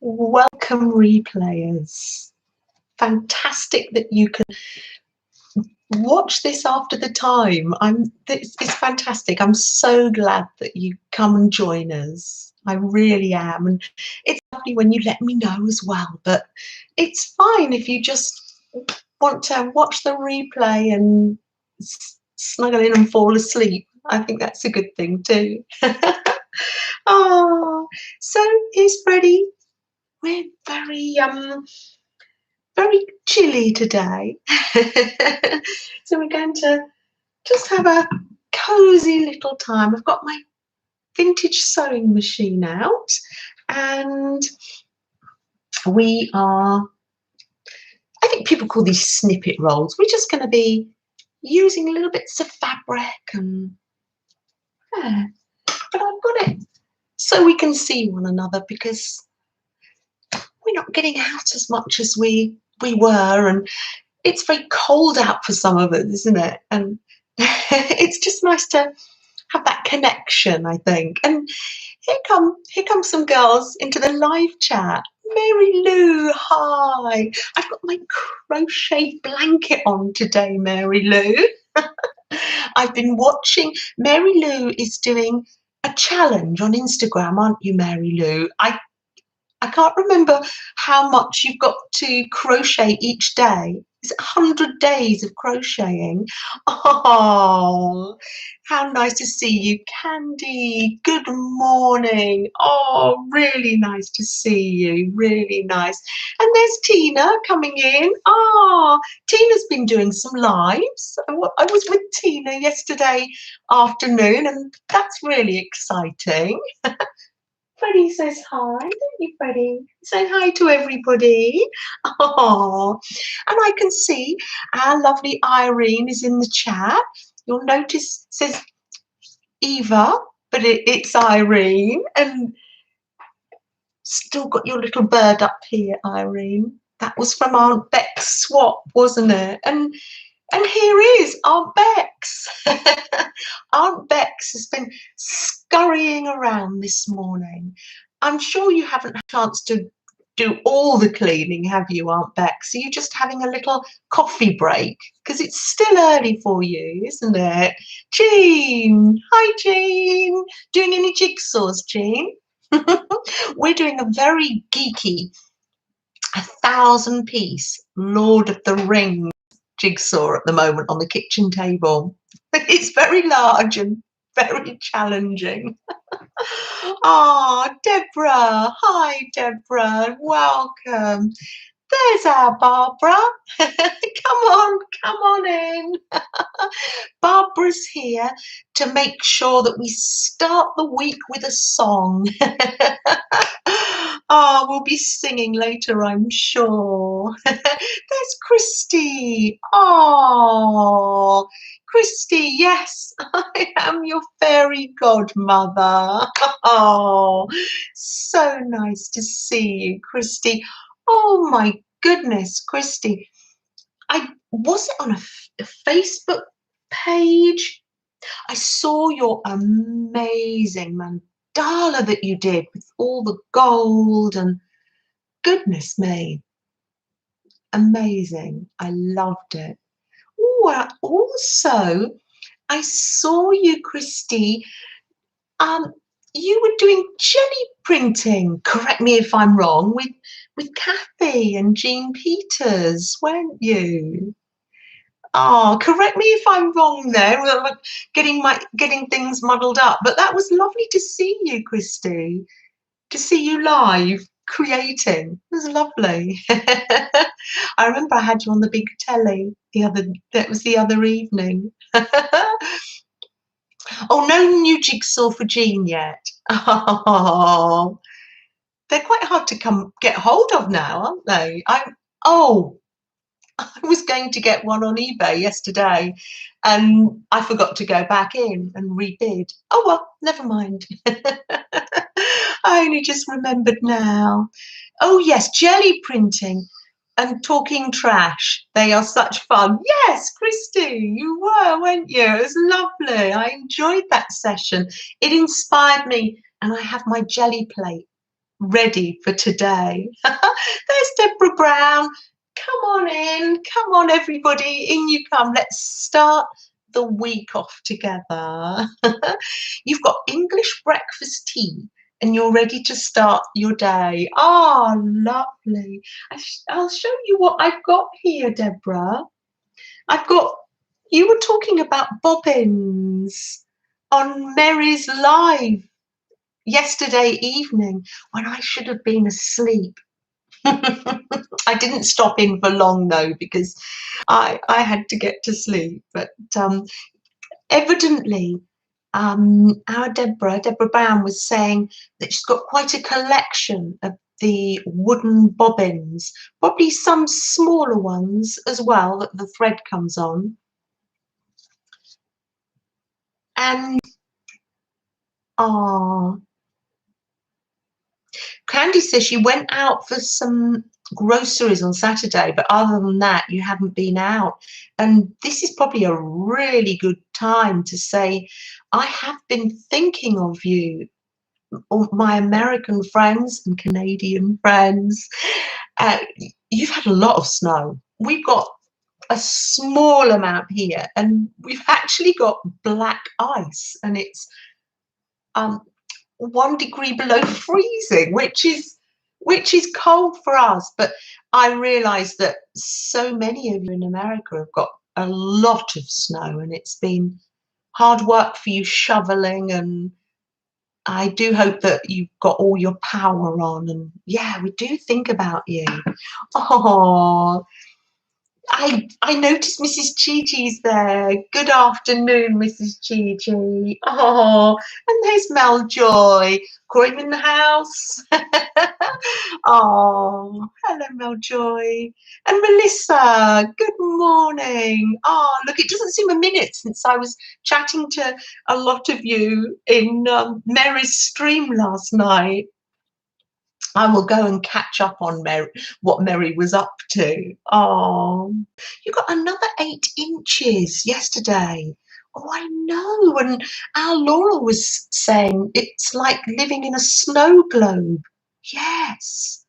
Welcome, replayers. Fantastic that you can watch this after the time. It's fantastic. I'm so glad that you come and join us. I really am. And it's lovely when you let me know as well. But it's fine if you just want to watch the replay and snuggle in and fall asleep. I think that's a good thing too. Oh, so here's Freddie. We're very chilly today. So we're going to just have a cozy little time. I've got my vintage sewing machine out and we are, I think people call these snippet rolls. We're just going to be using little bits of fabric and yeah, but I've got it so we can see one another because we're not getting out as much as we were, and it's very cold out for some of us, isn't it? And it's just nice to have that connection, I think. And here come some girls into the live chat. Mary Lou, hi. I've got my crochet blanket on today, Mary Lou. I've been watching. Mary Lou is doing a challenge on Instagram, aren't you, Mary Lou? I can't remember how much you've got to crochet each day. Is it 100 days of crocheting? Oh, how nice to see you. Candy, good morning. Oh, really nice to see you. Really nice. And there's Tina coming in. Oh, Tina's been doing some lives. I was with Tina yesterday afternoon, and that's really exciting. Freddie says hi, don't you, Freddie? Say hi to everybody. Oh, and I can see our lovely Irene is in the chat. You'll notice it says Eva, but it's Irene. And still got your little bird up here, Irene. That was from Aunt Beck's swap, wasn't it? And here is Aunt Bex. Aunt Bex has been scurrying around this morning. I'm sure you haven't had a chance to do all the cleaning, have you, Aunt Bex? Are you just having a little coffee break? Because it's still early for you, isn't it? Jean, hi Jean. Doing any jigsaws, Jean? We're doing a very geeky 1,000-piece Lord of the Rings jigsaw at the moment on the kitchen table. It's very large and very challenging. Oh, Deborah. Hi, Deborah. Welcome. There's our Barbara. Come on in. Barbara's here to make sure that we start the week with a song. Oh, we'll be singing later, I'm sure. There's Christy. Oh, Christy, yes, I am your fairy godmother. Oh, so nice to see you, Christy. Oh my goodness, Christy. Was it on a Facebook page? I saw your amazing mandala that you did with all the gold and goodness me, amazing. I loved it. Oh, also, I saw you, Christy. You were doing jelly printing. Correct me if I'm wrong. With Kathy and Jean Peters, weren't you? Oh, correct me if I'm wrong there. Getting things muddled up. But that was lovely to see you, Christy. To see you live creating. It was lovely. I remember I had you on the big telly that was the other evening. Oh, no new jigsaw for Jean yet. Oh, they're quite hard to get hold of now, aren't they? I was going to get one on eBay yesterday and I forgot to go back in and rebid. Oh well, never mind. I only just remembered now. Oh yes, jelly printing and talking trash. They are such fun. Yes, Christy, you were, weren't you? It was lovely. I enjoyed that session. It inspired me and I have my jelly plate ready for today. There's Deborah Brown. Come on in. Come on, everybody. In you come. Let's start the week off together. You've got English breakfast tea and you're ready to start your day. Oh, lovely. I'll show you what I've got here, Deborah. You were talking about bobbins on Mary's live yesterday evening when I should have been asleep. I didn't stop in for long though because I had to get to sleep. But evidently, our Deborah Brown was saying that she's got quite a collection of the wooden bobbins, probably some smaller ones as well that the thread comes on. And Candy says she went out for some groceries on Saturday, but other than that, you haven't been out. And this is probably a really good time to say, I have been thinking of you, all my American friends and Canadian friends. You've had a lot of snow. We've got a small amount here, and we've actually got black ice, and it's 1 degree below freezing, which is cold for us. But I realise that so many of you in America have got a lot of snow, and it's been hard work for you shoveling, and I do hope that you've got all your power on. And yeah, we do think about you. Oh, I noticed Mrs. Chi-Chi's there. Good afternoon, Mrs. Chi-Chi. Oh, and there's Mel Joy. Crime in the house. Oh, hello, Mel Joy. And Melissa, good morning. Oh, look, it doesn't seem a minute since I was chatting to a lot of you in Mary's stream last night. I will go and catch up on what Mary was up to. Oh, you got another 8 inches yesterday. Oh, I know. And our Laura was saying it's like living in a snow globe. Yes.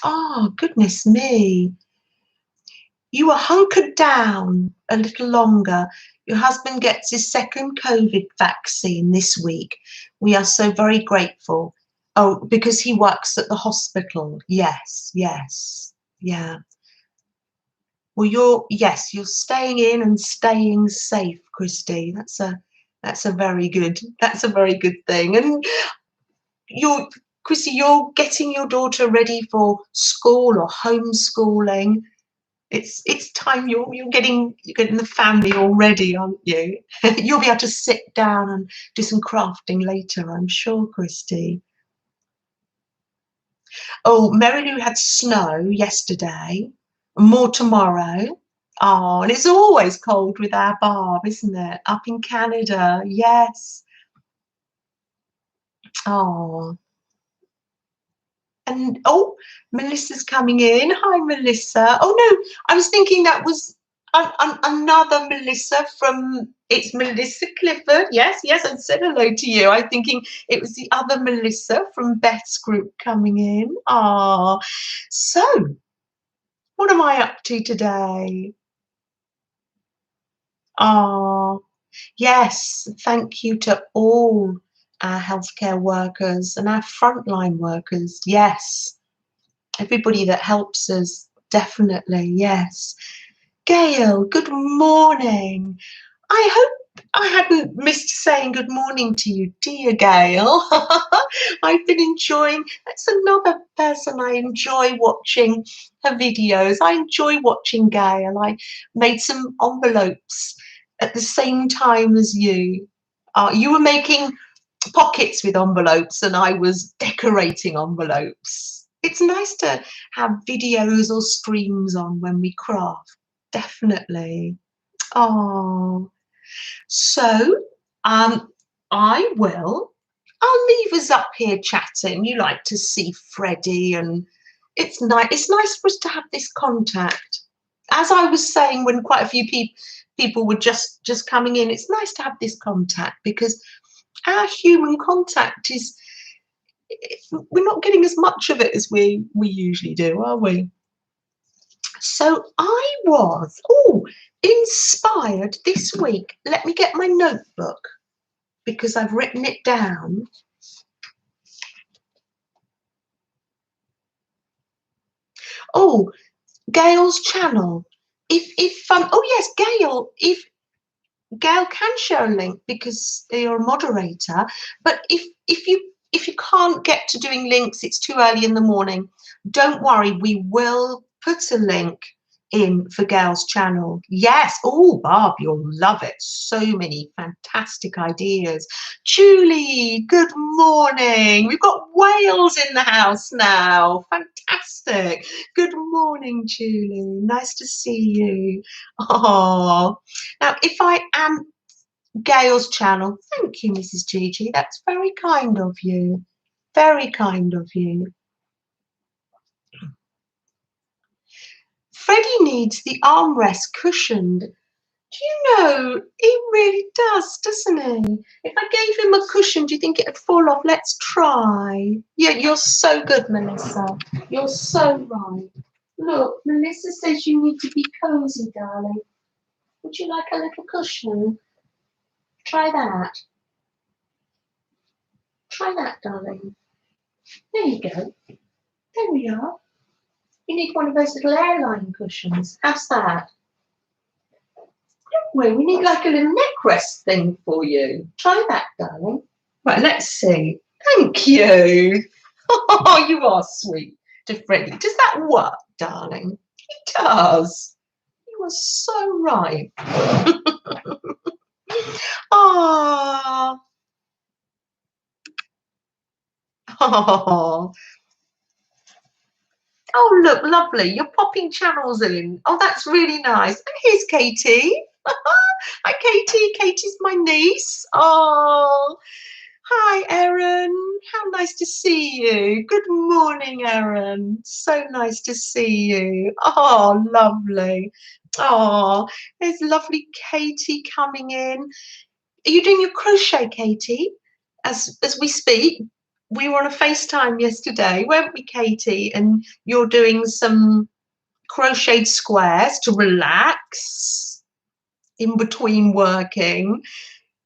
Oh, goodness me. You were hunkered down a little longer. Your husband gets his second COVID vaccine this week. We are so very grateful. Oh, because he works at the hospital. Yes, yes, yeah. Well, you're staying in and staying safe, Christy. That's a very good thing. And Christy, you're getting your daughter ready for school or homeschooling. It's time you're getting the family all ready, aren't you? You'll be able to sit down and do some crafting later, I'm sure, Christy. Oh, Mary Lou had snow yesterday, more tomorrow. Oh, and it's always cold with our Barb, isn't it? Up in Canada, yes. Oh. And oh, Melissa's coming in. Hi, Melissa. Oh no, I was thinking that was another Melissa it's Melissa Clifford. Yes, yes, I said hello to you. I'm thinking it was the other Melissa from Beth's group coming in. Ah, so what am I up to today? Ah, yes, thank you to all our healthcare workers and our frontline workers. Yes. Everybody that helps us, definitely, yes. Gail, good morning. I hope I hadn't missed saying good morning to you, dear Gail. I've been enjoying, that's another person I enjoy watching her videos. I enjoy watching Gail. I made some envelopes at the same time as you. You were making pockets with envelopes and I was decorating envelopes. It's nice to have videos or streams on when we craft, definitely. Oh, so I'll leave us up here chatting. You like to see Freddie, and it's nice for us to have this contact. As I was saying when quite a few people were just coming in, it's nice to have this contact because our human contact we're not getting as much of it as we usually do, are we? So I was inspired this week. Let me get my notebook because I've written it down. Oh, Gail's channel. If oh yes, Gail, if Gail can share a link because you're a moderator, but if you can't get to doing links, it's too early in the morning, don't worry, we will put a link in for Gail's channel. Yes. Oh, Barb, you'll love it. So many fantastic ideas. Julie, good morning. We've got Wales in the house now. Fantastic. Good morning, Julie. Nice to see you. Oh, now if I am Gail's channel, thank you, Mrs. Gigi. That's very kind of you. Very kind of you. Freddie needs the armrest cushioned. Do you know, he really does, doesn't he? If I gave him a cushion, do you think it'd fall off? Let's try. Yeah, you're so good, Melissa. You're so right. Look, Melissa says you need to be cozy, darling. Would you like a little cushion? Try that. Try that, darling. There you go. There we are. You need one of those little airline cushions. How's that? Don't we need like a little neck rest thing for you. Try that, darling. Right, let's see. Thank you. Oh, you are sweet to Freddie. Does that work, darling? It does. You are so right. Oh. Oh. Oh, look, lovely. You're popping channels in. Oh, that's really nice. And here's Katie. Hi, Katie. Katie's my niece. Oh, hi, Erin. How nice to see you. Good morning, Erin. So nice to see you. Oh, lovely. Oh, there's lovely Katie coming in. Are you doing your crochet, Katie, as we speak? We were on a FaceTime yesterday, weren't we, Katie? And you're doing some crocheted squares to relax in between working.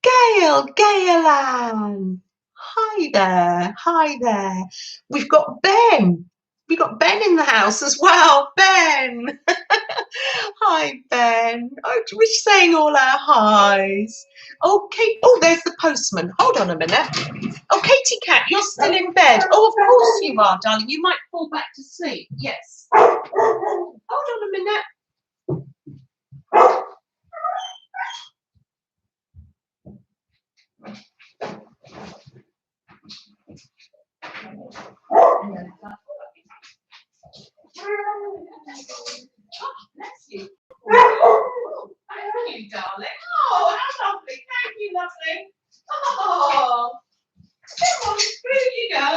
Gail, Ann. Hi there. Hi there. We've got Ben. We've got Ben in the house as well. Ben. Hi, Ben. Oh, we're saying all our highs. Okay. Oh, there's the postman. Hold on a minute. Oh, Katie Cat, you're still in bed. Oh, of course you are, darling. You might fall back to sleep. Yes. Hold on a minute. Bless you. Oh, thank you, darling. Oh, how lovely. Thank you, lovely. Oh, come on, through you go.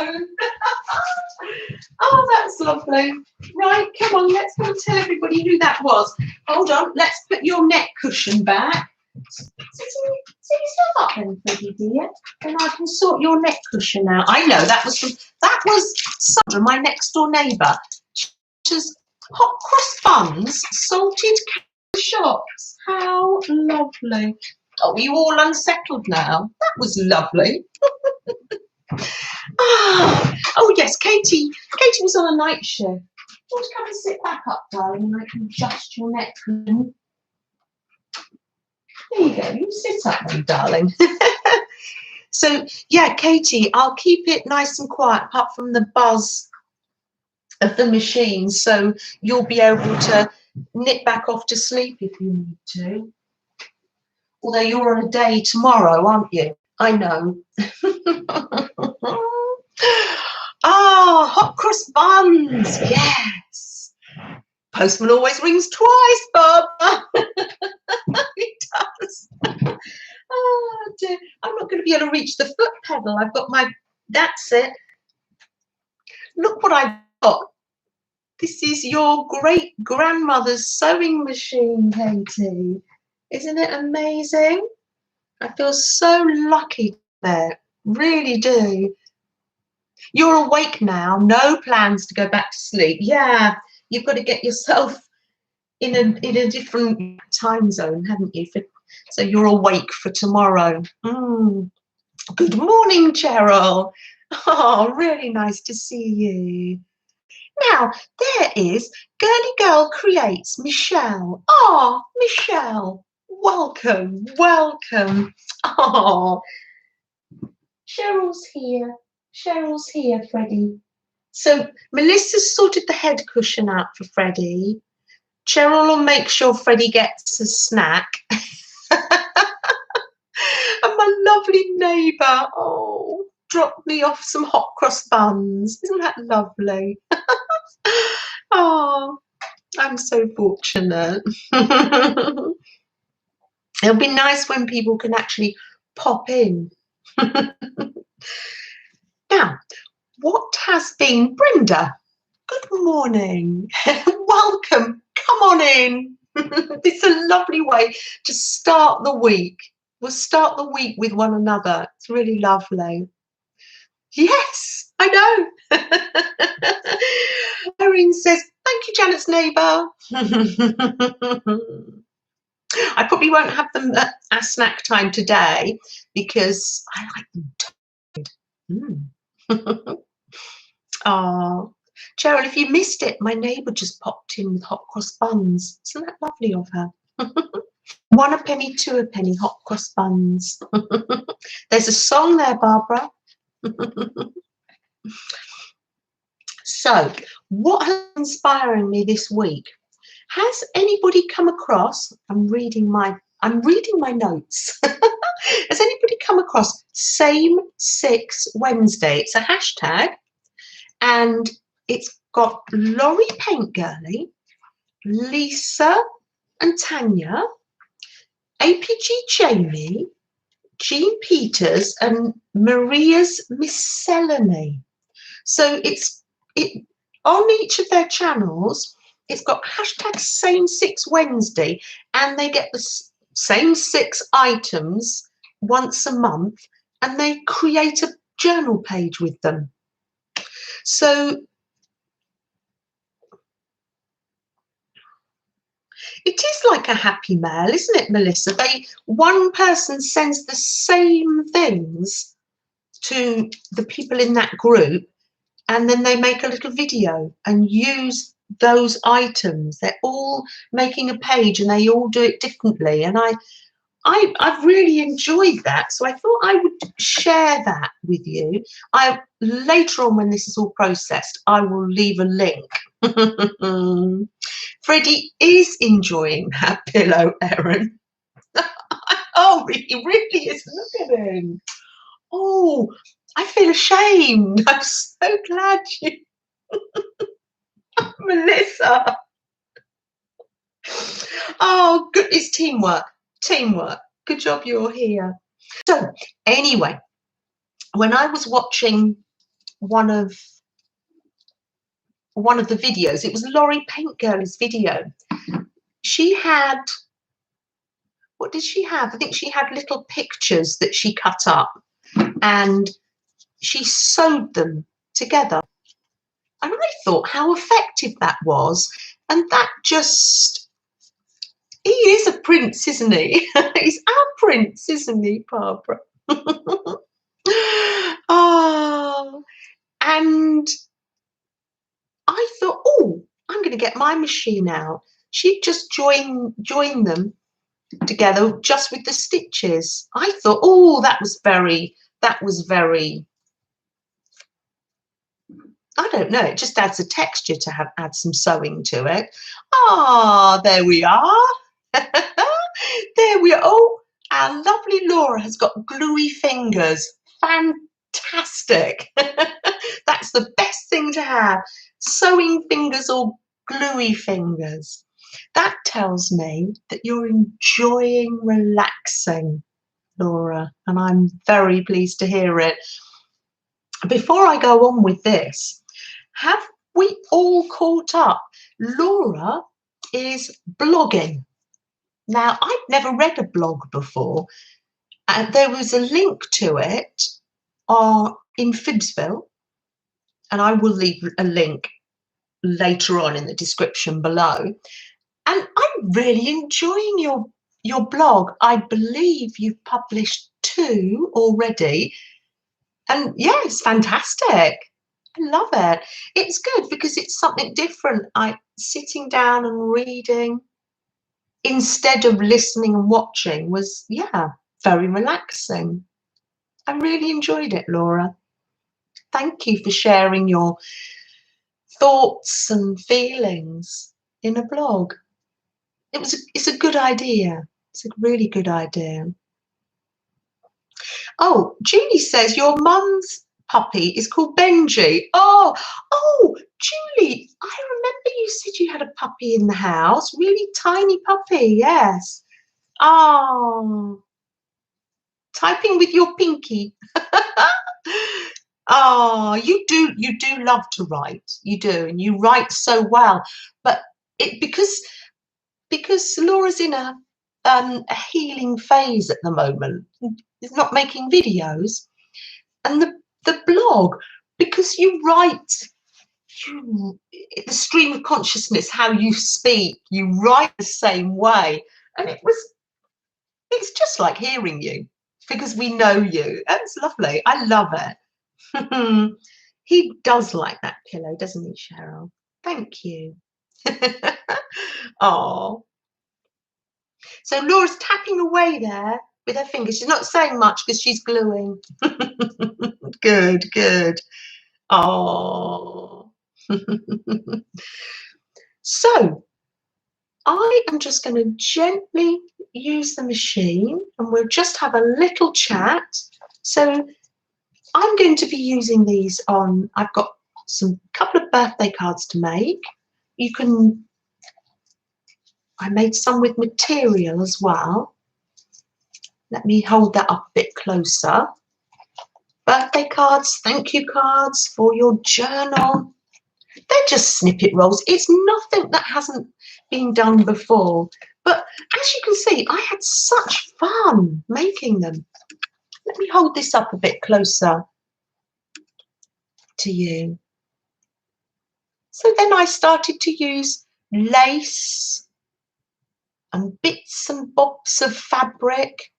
Oh, that's lovely. Right, come on, let's go and tell everybody who that was. Hold on, let's put your neck cushion back. Sit yourself up then, Freddie, dear, and I can sort your neck cushion out. I know that was Sandra, my next door neighbour. Just hot cross buns, salted shops. How lovely. Oh, are you all unsettled now? That was lovely. Oh yes, Katie was on a night shift. You want to come and sit back up, darling, and I can adjust your neck cushion. There you go, you sit up then, darling. So yeah, Katie, I'll keep it nice and quiet apart from the buzz of the machine, so you'll be able to nip back off to sleep if you need to. Although you're on a day tomorrow, aren't you? I know. Ah, hot cross buns, yes. Postman always rings twice, Bob. He does. Oh dear, I'm not going to be able to reach the foot pedal. I've got that's it. Look what I've got. This is your great grandmother's sewing machine, Katie. Isn't it amazing? I feel so lucky there, really do. You're awake now, no plans to go back to sleep. Yeah, you've got to get yourself in a different time zone, haven't you? So you're awake for tomorrow. Good morning, Cheryl. Oh, really nice to see you. Now, there is Girly Girl Creates Michelle. Oh, Michelle, welcome, welcome. Oh, Cheryl's here. Cheryl's here, Freddie. So Melissa's sorted the head cushion out for Freddie. Cheryl will make sure Freddie gets a snack. And my lovely neighbour, oh, dropped me off some hot cross buns. Isn't that lovely? Oh, I'm so fortunate. It'll be nice when people can actually pop in. Now, what has been Brenda? Good morning. Welcome. Come on in. It's a lovely way to start the week. We'll start the week with one another. It's really lovely. Yes, I know. Erin says, thank you, Janet's neighbour. I probably won't have them at our snack time today because I like them toasted. Oh, Cheryl, if you missed it, my neighbour just popped in with hot cross buns. Isn't that lovely of her? 1 a penny, 2 a penny, hot cross buns. There's a song there, Barbara. So, what has been inspiring me this week? Has anybody come across? I'm reading my notes. Has anybody come across Same Six Wednesday? It's a hashtag, and it's got Laurie Paintgirly, Lisa and Tanya, APG Jamie, Jean Peters, and Maria's Miscellany. So it's on each of their channels. It's got hashtag Same Six Wednesday, and they get the same 6 items once a month, and they create a journal page with them. So it is like a happy mail, isn't it, Melissa? One person sends the same things to the people in that group, and then they make a little video and use those items. They're all making a page and they all do it differently. And I've really enjoyed that. So I thought I would share that with you. Later on, when this is all processed, I will leave a link. Freddie is enjoying that pillow, Erin. Oh, he really is. Look at him. Oh, I feel ashamed. I'm so glad you, Melissa. Oh, good. It's teamwork. Teamwork. Good job you're here. So, anyway, when I was watching one of the videos, it was Laurie Paintgirly's video. She had, what did she have? I think she had little pictures that she cut up and she sewed them together. And I thought how effective that was. And that just, he is a prince, isn't he? He's our prince, isn't he, Barbara? Oh, and I thought, oh, I'm going to get my machine out. She just joined them together just with the stitches. I thought, oh, that was very, I don't know, it just adds a texture to add some sewing to it. Ah, there we are. There we are. Oh, our lovely Laura has got gluey fingers. Fantastic. That's the best thing to have. Sewing fingers or gluey fingers. That tells me that you're enjoying relaxing, Laura, and I'm very pleased to hear it. Before I go on with this, have we all caught up? Laura is blogging. Now, I've never read a blog before. There was a link to it in Fibsville, and I will leave a link later on in the description below. And I'm really enjoying your blog. I believe you've published 2 already. And yeah, it's fantastic. I love it. It's good because it's something different. Sitting down and reading instead of listening and watching was, yeah, very relaxing. I really enjoyed it, Laura. Thank you for sharing your thoughts and feelings in a blog. It's a good idea. It's a really good idea. Oh, Julie says your mum's puppy is called Benji. Oh, Julie, I remember you said you had a puppy in the house, really tiny puppy. Yes. Oh, typing with your pinky. Oh, you do love to write. You do, and you write so well. But because Laura's in a healing phase at the moment. Is not making videos, and the blog, because you write, the stream of consciousness, how you speak, you write the same way, and it's just like hearing you because we know you. That's lovely. I love it. He does like that pillow, doesn't he, Cheryl? Thank you. Oh. So Laura's tapping away there with her fingers. She's not saying much because she's gluing. Good, good. Oh. So I am just going to gently use the machine and we'll just have a little chat. So I'm going to be using these on, I've got some couple of birthday cards to make. You can, I made some with material as well. Let me hold that up a bit closer. Birthday cards, thank you cards for your journal. They're just snippet rolls. It's nothing that hasn't been done before. But as you can see, I had such fun making them. Let me hold this up a bit closer to you. So then I started to use lace and bits and bobs of fabric.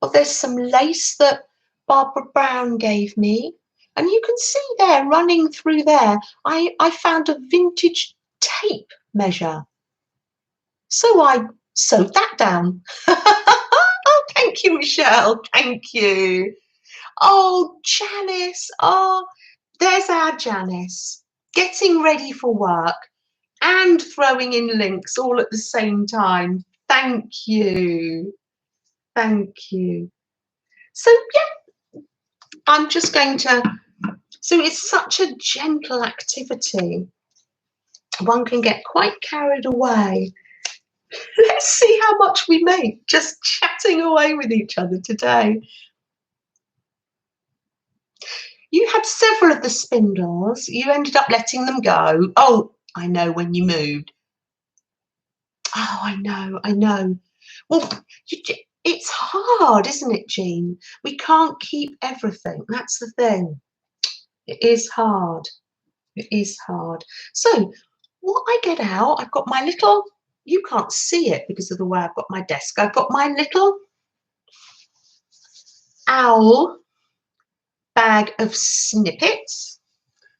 Well, there's some lace that Barbara Brown gave me. And you can see there, running through there, I found a vintage tape measure. So I sewed that down. Oh, thank you, Michelle. Thank you. Oh, Janice. Oh, there's our Janice. Getting ready for work and throwing in links all at the same time. Thank you. Thank you. So, yeah, I'm just going to, so it's such a gentle activity. One can get quite carried away. Let's see how much we make just chatting away with each other today. You had several of the spindles. You ended up letting them go. Oh, I know, when you moved. Oh, I know. Well, it's hard, isn't it, Jean? We can't keep everything. That's the thing. It is hard. It is hard. So what I get out, I've got my little, you can't see it because of the way I've got my desk. I've got my little owl bag of snippets,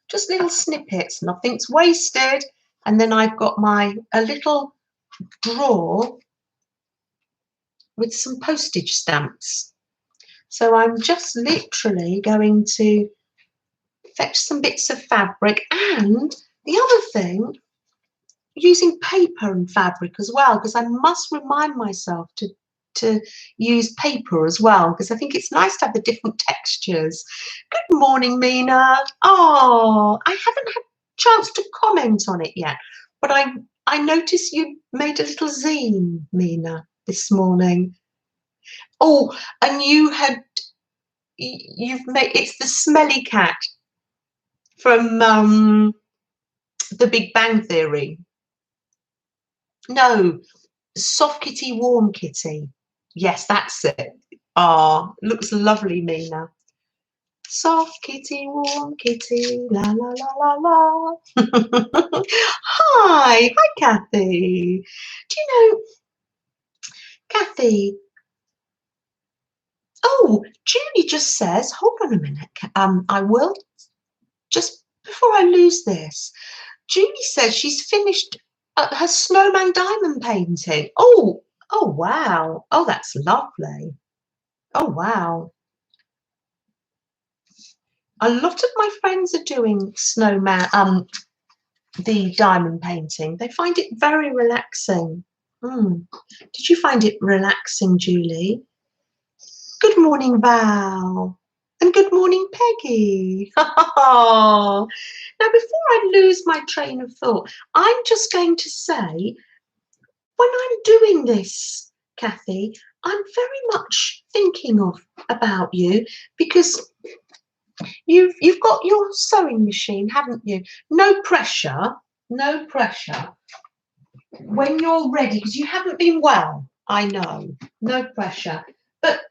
just little snippets, nothing's wasted. And then I've got a little drawer with some postage stamps. So I'm just literally going to fetch some bits of fabric, and the other thing, using paper and fabric as well, because I must remind myself to use paper as well, because I think it's nice to have the different textures. Good morning, Mina. Oh, I haven't had a chance to comment on it yet, but I noticed you made a little zine, Mina, this morning. Oh, and you've made, it's the smelly cat from The Big Bang Theory. No, soft kitty, warm kitty. Yes, that's it. Ah, looks lovely, Mina. Soft kitty, warm kitty, la la la la la. Hi Kathy. Do you know, Kathy? Oh, Julie just says, hold on a minute. I will just before I lose this. Julie says she's finished her snowman diamond painting. Oh, oh wow. Oh, that's lovely. Oh wow. A lot of my friends are doing snowman, the diamond painting. They find it very relaxing. Did you find it relaxing, Julie? Good morning, Val. And good morning, Peggy. Now, before I lose my train of thought, I'm just going to say, when I'm doing this, Kathy, I'm very much thinking about you, because you've got your sewing machine, haven't you? No pressure, no pressure. When you're ready, because you haven't been well, I know, no pressure. But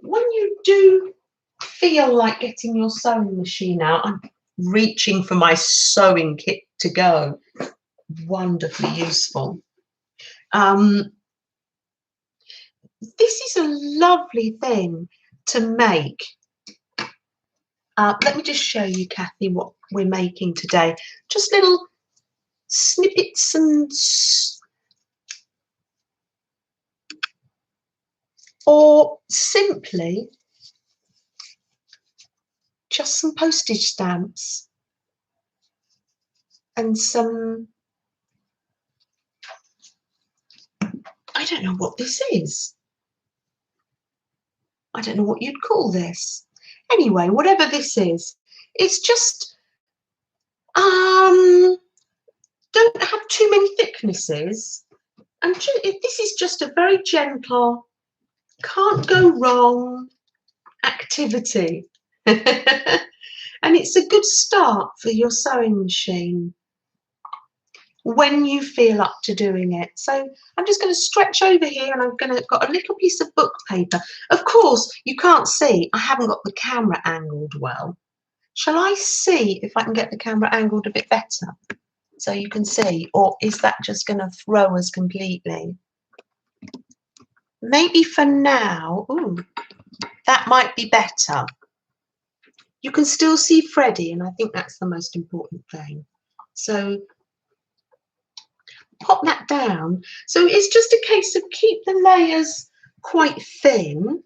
when you do feel like getting your sewing machine out, I'm reaching for my sewing kit to go. Wonderfully useful. This is a lovely thing to make. Let me just show you, Kathy, what we're making today. Just little snippets and or simply just some postage stamps and some, I don't know what this is. I don't know what you'd call this. Anyway, whatever this is, it's just don't have too many thicknesses, and this is just a very gentle, can't go wrong activity. And it's a good start for your sewing machine when you feel up to doing it. So I'm just going to stretch over here, and got a little piece of book paper. Of course, you can't see, I haven't got the camera angled well. Shall I see if I can get the camera angled a bit better so you can see, or is that just going to throw us completely? Maybe for now, ooh, that might be better. You can still see Freddie, and I think that's the most important thing. So pop that down. So it's just a case of keep the layers quite thin.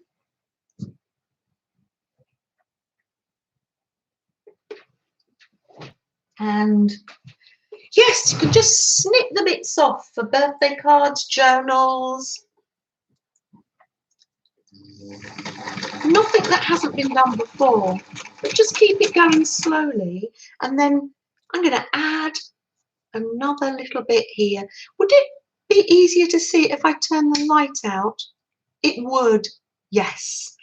And yes, you can just snip the bits off for birthday cards, journals. Nothing that hasn't been done before, but just keep it going slowly. And then I'm going to add another little bit here. Would it be easier to see if I turn the light out? It would, yes.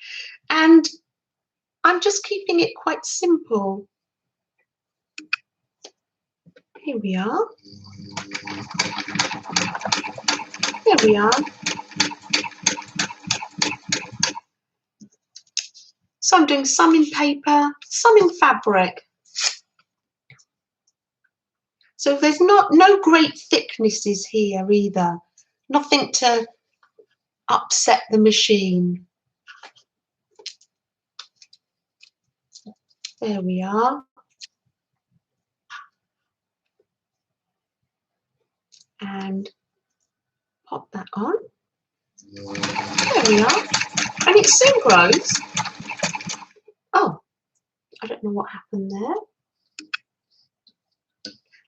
And I'm just keeping it quite simple. Here we are. There we are. So I'm doing some in paper, some in fabric. So there's no great thicknesses here either. Nothing to upset the machine. There we are. And pop that on. There we are. And it soon grows. Oh, I don't know what happened there.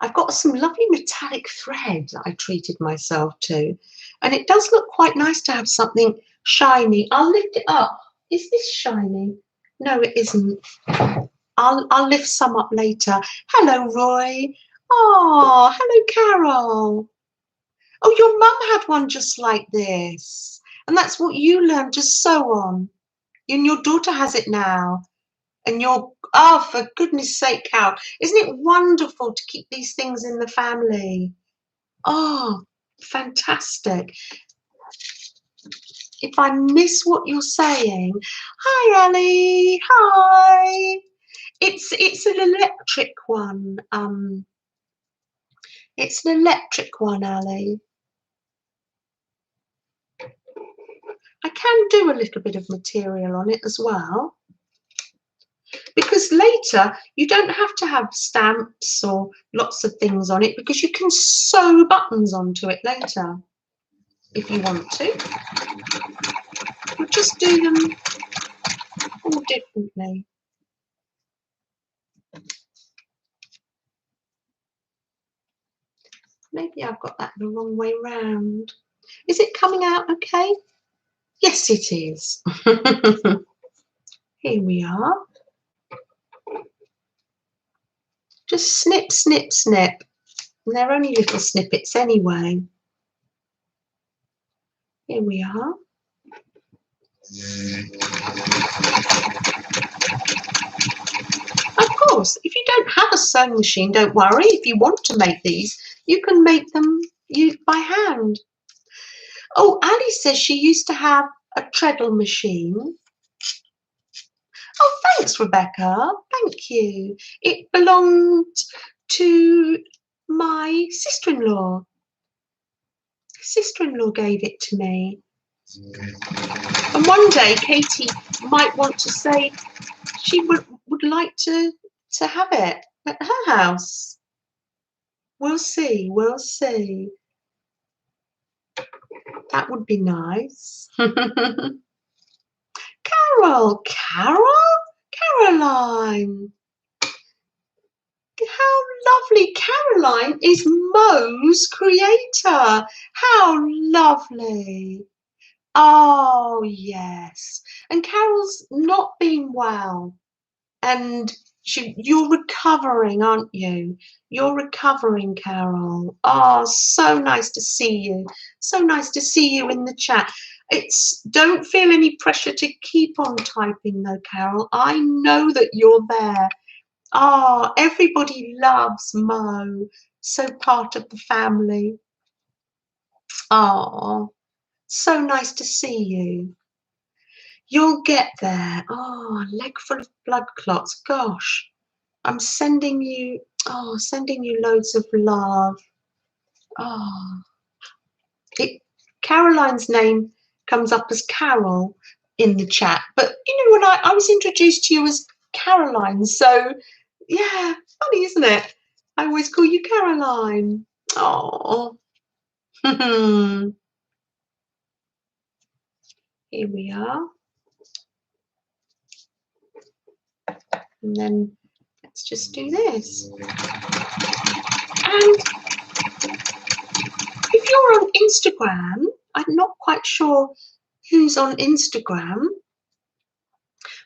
I've got some lovely metallic thread that I treated myself to. And it does look quite nice to have something shiny. I'll lift it up. Is this shiny? No, it isn't. I'll lift some up later. Hello, Roy. Oh, hello, Carol. Oh, your mum had one just like this. And that's what you learned to sew on. And your daughter has it now. And oh, for goodness sake, Carol, isn't it wonderful to keep these things in the family? Oh, fantastic. if I miss what you're saying. Hi, Ali. Hi. It's an electric one. It's an electric one, Ali. I can do a little bit of material on it as well, because later you don't have to have stamps or lots of things on it, because you can sew buttons onto it later if you want to. You'll just do them all differently. Maybe I've got that the wrong way round. Is it coming out okay? Yes, it is. Here we are. Just snip, snip, snip. And they're only little snippets anyway. Here we are. Of course, if you don't have a sewing machine, don't worry. If you want to make these, you can make them by hand. Oh, Ali says she used to have a treadle machine. Oh, thanks, Rebecca. Thank you. It belonged to my sister-in-law. Sister-in-law gave it to me. And one day Katie might want to say she would like to have it at her house. We'll see, we'll see. That would be nice. Carol, Caroline. How lovely. Caroline is Mo's creator. How lovely. Oh, yes. And Carol's not been well. And you're recovering, aren't you? You're recovering, Carol. Oh, so nice to see you. So nice to see you in the chat. Don't feel any pressure to keep on typing though, Carol. I know that you're there. Oh, everybody loves Mo. So part of the family. Oh, so nice to see you. You'll get there. Oh, leg full of blood clots. Gosh, I'm sending you loads of love. Oh, Caroline's name comes up as Carol in the chat, but you know, when I was introduced to you as Caroline, so yeah, funny, isn't it? I always call you Caroline. Oh, here we are. And then let's just do this. And if you're on Instagram, I'm not quite sure who's on Instagram,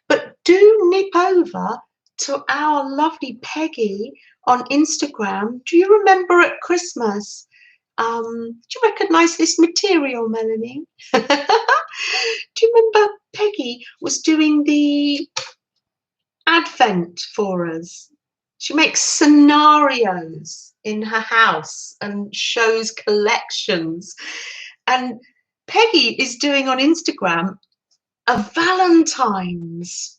but do nip over to our lovely Peggy on Instagram. Do you remember at Christmas? Do you recognise this material, Melanie? Do you remember Peggy was doing the Advent for us? She makes scenarios in her house and shows collections. And Peggy is doing on Instagram a Valentine's.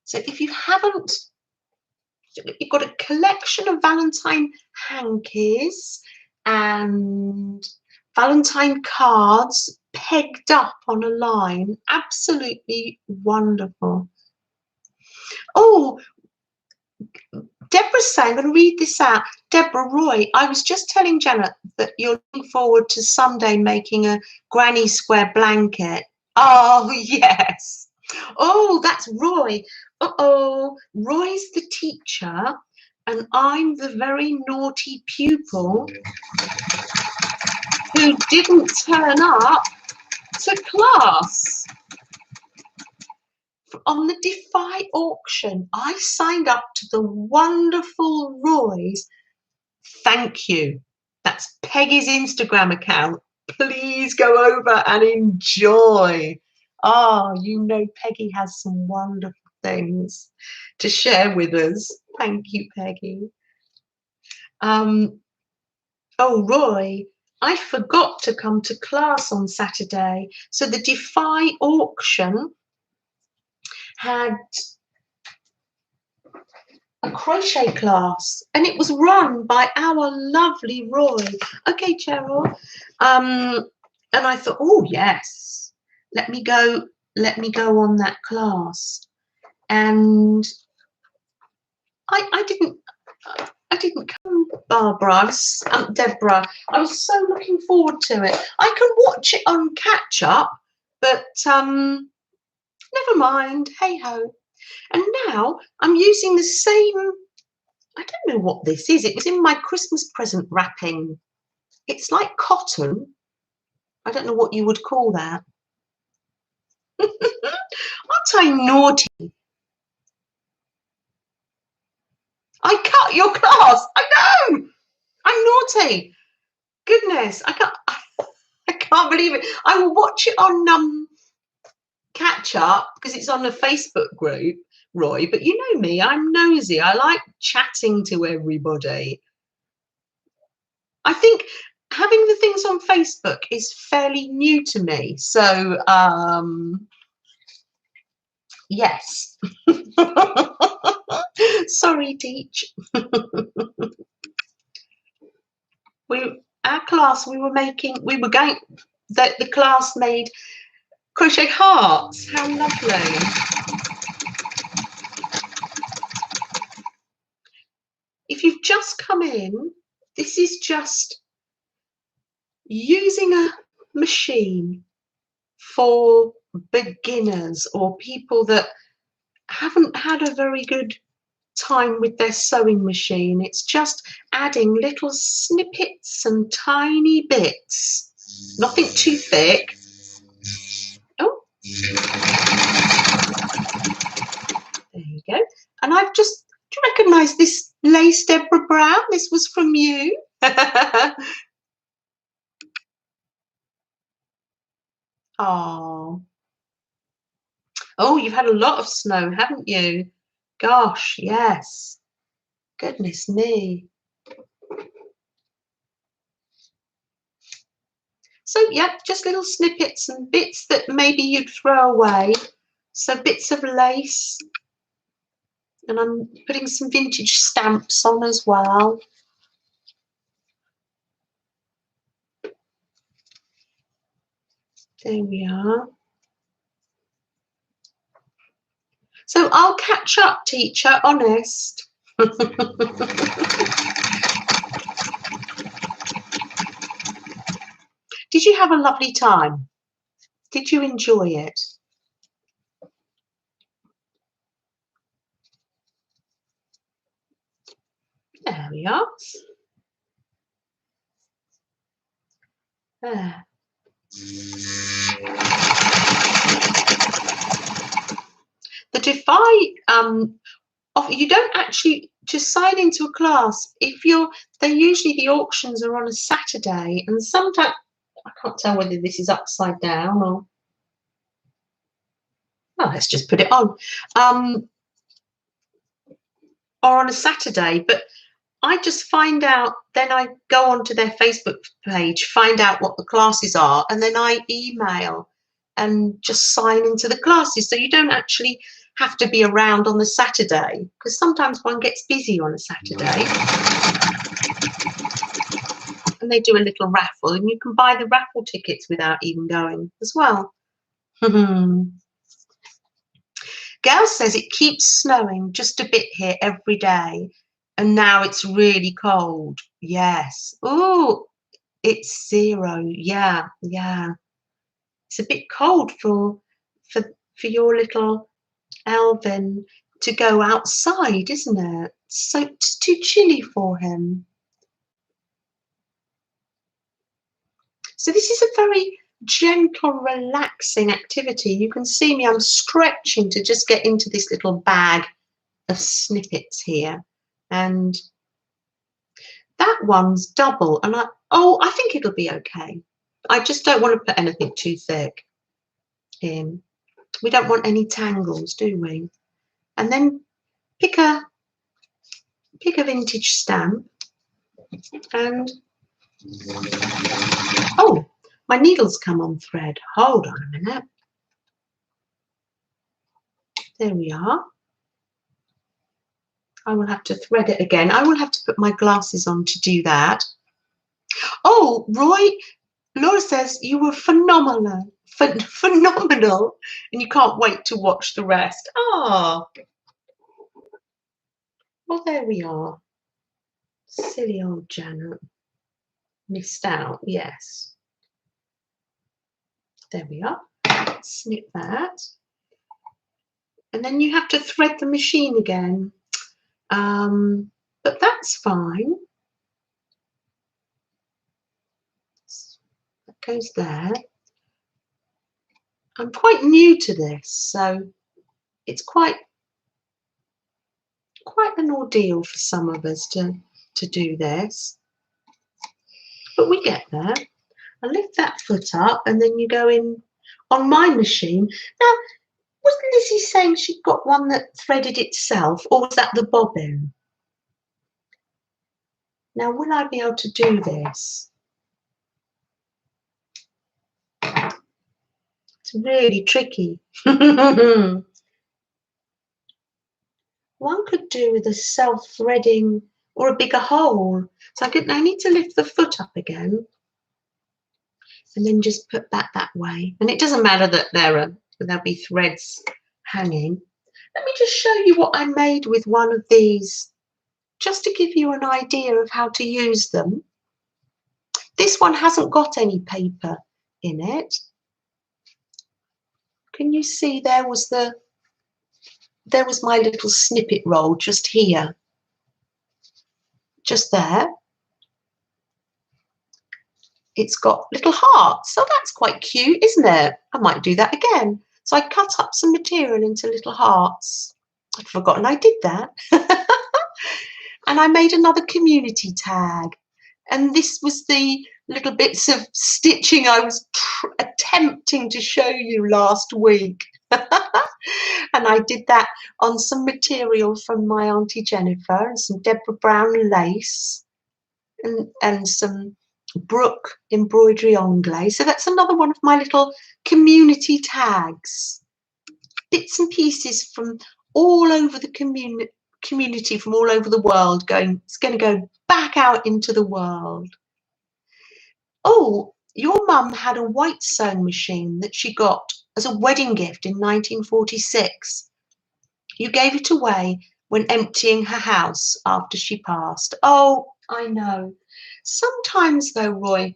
So if you haven't, you've got a collection of Valentine hankies and Valentine cards pegged up on a line. Absolutely wonderful. Oh, Deborah's saying, I'm going to read this out. Deborah Roy, I was just telling Janet that you're looking forward to Sunday making a granny square blanket. Oh, yes. Oh, that's Roy. Uh-oh. Roy's the teacher and I'm the very naughty pupil who didn't turn up to class. On the Defy auction, I signed up to the wonderful Roy's. Thank you. That's Peggy's Instagram account. Please go over and enjoy. Oh, you know Peggy has some wonderful things to share with us. Thank you, Peggy. Oh, Roy, I forgot to come to class on Saturday. So the Defy auction had a crochet class, and it was run by our lovely Roy. Okay, Cheryl. And I thought, oh yes, let me go on that class. And I didn't come, Barbara. Deborah. I was so looking forward to it. I can watch it on catch up, but never mind. Hey ho. And now I'm using the same. I don't know what this is. It was in my Christmas present wrapping. It's like cotton. I don't know what you would call that. Aren't I naughty? I cut your class. I know. I'm naughty. Goodness, I can't believe it. I will watch it on catch up because it's on a Facebook group, Roy. But you know me, I'm nosy. I like chatting to everybody. I think having the things on Facebook is fairly new to me. So yes. Sorry, Teach. Our class, the class made crochet hearts. How lovely. If you've just come in, this is just using a machine for beginners or people that haven't had a very good time with their sewing machine. It's just adding little snippets and tiny bits, nothing too thick. Oh, there you go. And I've just, do you recognise this lace, Deborah Brown? This was from you. Oh, you've had a lot of snow, haven't you? Gosh, yes. Goodness me. So, yeah, just little snippets and bits that maybe you'd throw away. So bits of lace. And I'm putting some vintage stamps on as well. There we are. So I'll catch up, teacher, honest. Did you have a lovely time? Did you enjoy it? There we are. There. The Defy you don't actually just sign into a class if they're usually the auctions are on a Saturday, and sometimes I can't tell whether this is upside down or let's just put it on or on a Saturday. But I just find out, then I go onto their Facebook page, find out what the classes are, and then I email and just sign into the classes. So you don't actually have to be around on the Saturday, because sometimes one gets busy on a Saturday. And they do a little raffle, and you can buy the raffle tickets without even going as well. Gail says it keeps snowing just a bit here every day, and now it's really cold. Yes. Oh, it's 0. Yeah. It's a bit cold for your little Elvin to go outside, isn't it? So it's too chilly for him. So this is a very gentle, relaxing activity. You can see me, I'm stretching to just get into this little bag of snippets here. And that one's double, and I think it'll be okay. I just don't want to put anything too thick in. We don't want any tangles, do we? And then pick a vintage stamp and Oh, my needle's come on thread. Hold on a minute. There we are. I will have to thread it again. I will have to put my glasses on to do that. Oh, Roy, Laura says you were phenomenal, phenomenal, and you can't wait to watch the rest. Ah, well, there we are. Silly old Janet. Missed out, yes. There we are. Snip that. And then you have to thread the machine again. But that's fine. That goes there. I'm quite new to this, so it's quite an ordeal for some of us to do this. But we get there. I lift that foot up and then you go in on my machine. Now, wasn't Lizzie saying she'd got one that threaded itself, or was that the bobbin? Now, will I be able to do this? It's really tricky. One could do with a self-threading or a bigger hole. So I need to lift the foot up again and then just put that way. And it doesn't matter that there'll be threads hanging. Let me just show you what I made with one of these, just to give you an idea of how to use them. This one hasn't got any paper in it. Can you see there was my little snippet roll just here, just there. It's got little hearts, so that's quite cute, isn't it? I might do that again. So I cut up some material into little hearts. I'd forgotten I did that. And I made another community tag. And this was the little bits of stitching I was attempting to show you last week. And I did that on some material from my Auntie Jennifer and some Deborah Brown lace and some Brooke embroidery onglay. So that's another one of my little community tags. Bits and pieces from all over the community, from all over the world. It's going to go back out into the world. Oh, your mum had a white sewing machine that she got as a wedding gift in 1946. You gave it away when emptying her house after she passed. Oh, I know. Sometimes though, Roy,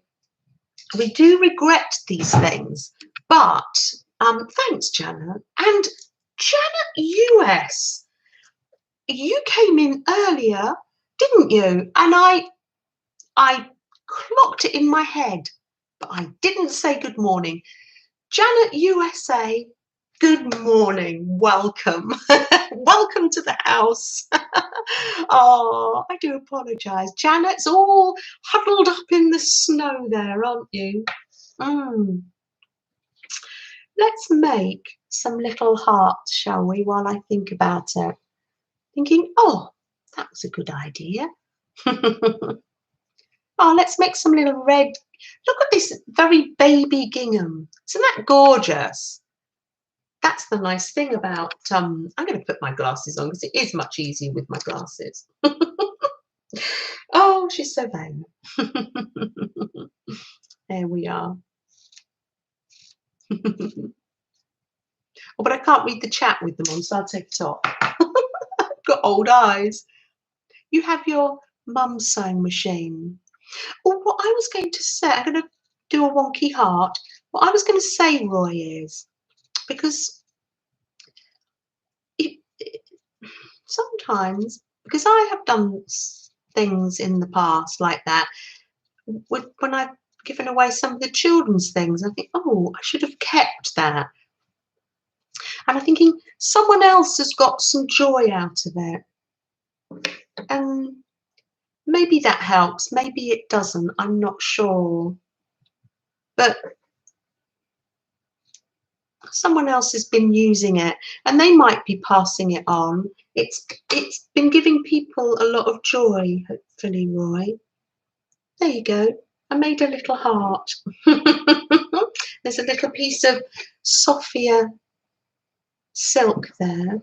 we do regret these things, but thanks, Janet. And Janet US, you came in earlier, didn't you? And I clocked it in my head, but I didn't say good morning. Janet USA, good morning, welcome. Welcome to the house. Oh, I do apologise. Janet's all huddled up in the snow there, aren't you? Let's make some little hearts, shall we, while I think about it. Thinking, oh, that was a good idea. Oh, let's make some little red. Look at this very baby gingham. Isn't that gorgeous? That's the nice thing about, I'm going to put my glasses on because it is much easier with my glasses. Oh, she's so vain. There we are. Oh, but I can't read the chat with them on, so I'll take it off. I've got old eyes. You have your mum's sewing machine. Oh, what I was going to say, I'm going to do a wonky heart. What I was going to say, Roy, is because sometimes, because I have done things in the past like that, when I've given away some of the children's things, I think, oh, I should have kept that. And I'm thinking someone else has got some joy out of it. And maybe that helps, maybe it doesn't, I'm not sure. But someone else has been using it and they might be passing it on. It's been giving people a lot of joy, hopefully, Roy. There you go. I made a little heart. There's a little piece of Sophia silk there.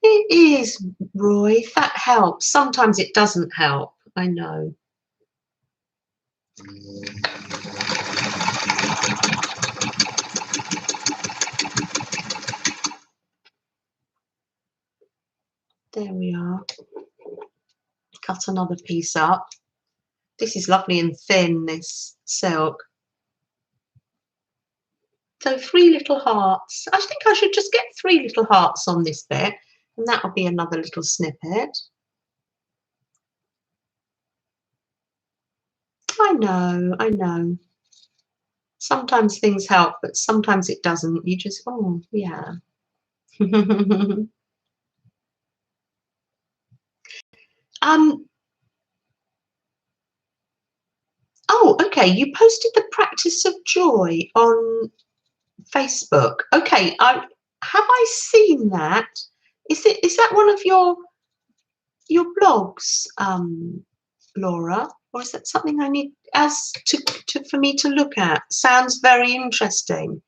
It is, Roy. That helps. Sometimes it doesn't help. I know. There we are. Cut another piece up. This is lovely and thin, this silk. So 3 little hearts. I think I should just get 3 little hearts on this bit, and that will be another little snippet. I know. Sometimes things help, but sometimes it doesn't. You just, oh, yeah. Oh, okay. You posted the practice of joy on Facebook. Okay, have I seen that? Is that one of your blogs, Laura, or is that something I need for me to look at? Sounds very interesting.